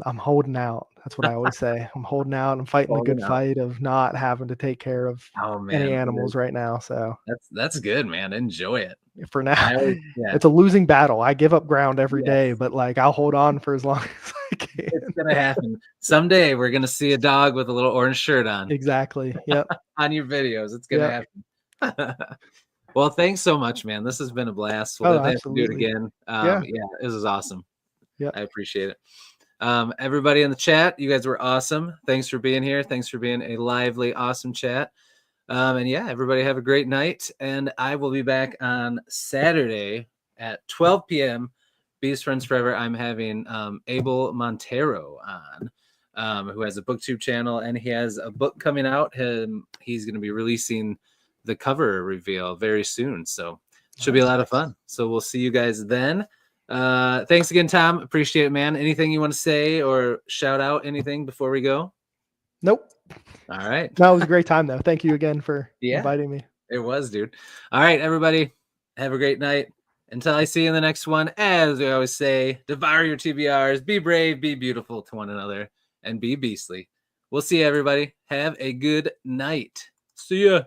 I'm holding out. That's what I always say. I'm holding out. I'm fighting the good fight of not having to take care of any animals right now. So that's good, man. Enjoy it. For now, it's a losing battle. I give up ground every day, but like I'll hold on for as long as I can. It's gonna happen. Someday we're gonna see a dog with a little orange shirt on. Exactly. Yep. On your videos. It's gonna happen. Well, thanks so much, man. This has been a blast. We'll have to do it again. This is awesome. Yeah, I appreciate it. Everybody in the chat, you guys were awesome. Thanks for being here. Thanks for being a lively, awesome chat. And everybody have a great night. And I will be back on Saturday at 12 p.m. Beast Friends Forever. I'm having Abel Montero on, who has a booktube channel, and he has a book coming out. He's going to be releasing the cover reveal very soon. So it should be a lot of fun. So we'll see you guys then. Thanks again, Tom. Appreciate it, man. Anything you want to say or shout out anything before we go? Nope. All right. That was a great time, though. Thank you again for inviting me. It was, dude. All right, everybody. Have a great night. Until I see you in the next one, as we always say, devour your TBRs, be brave, be beautiful to one another, and be beastly. We'll see you, everybody. Have a good night. See ya.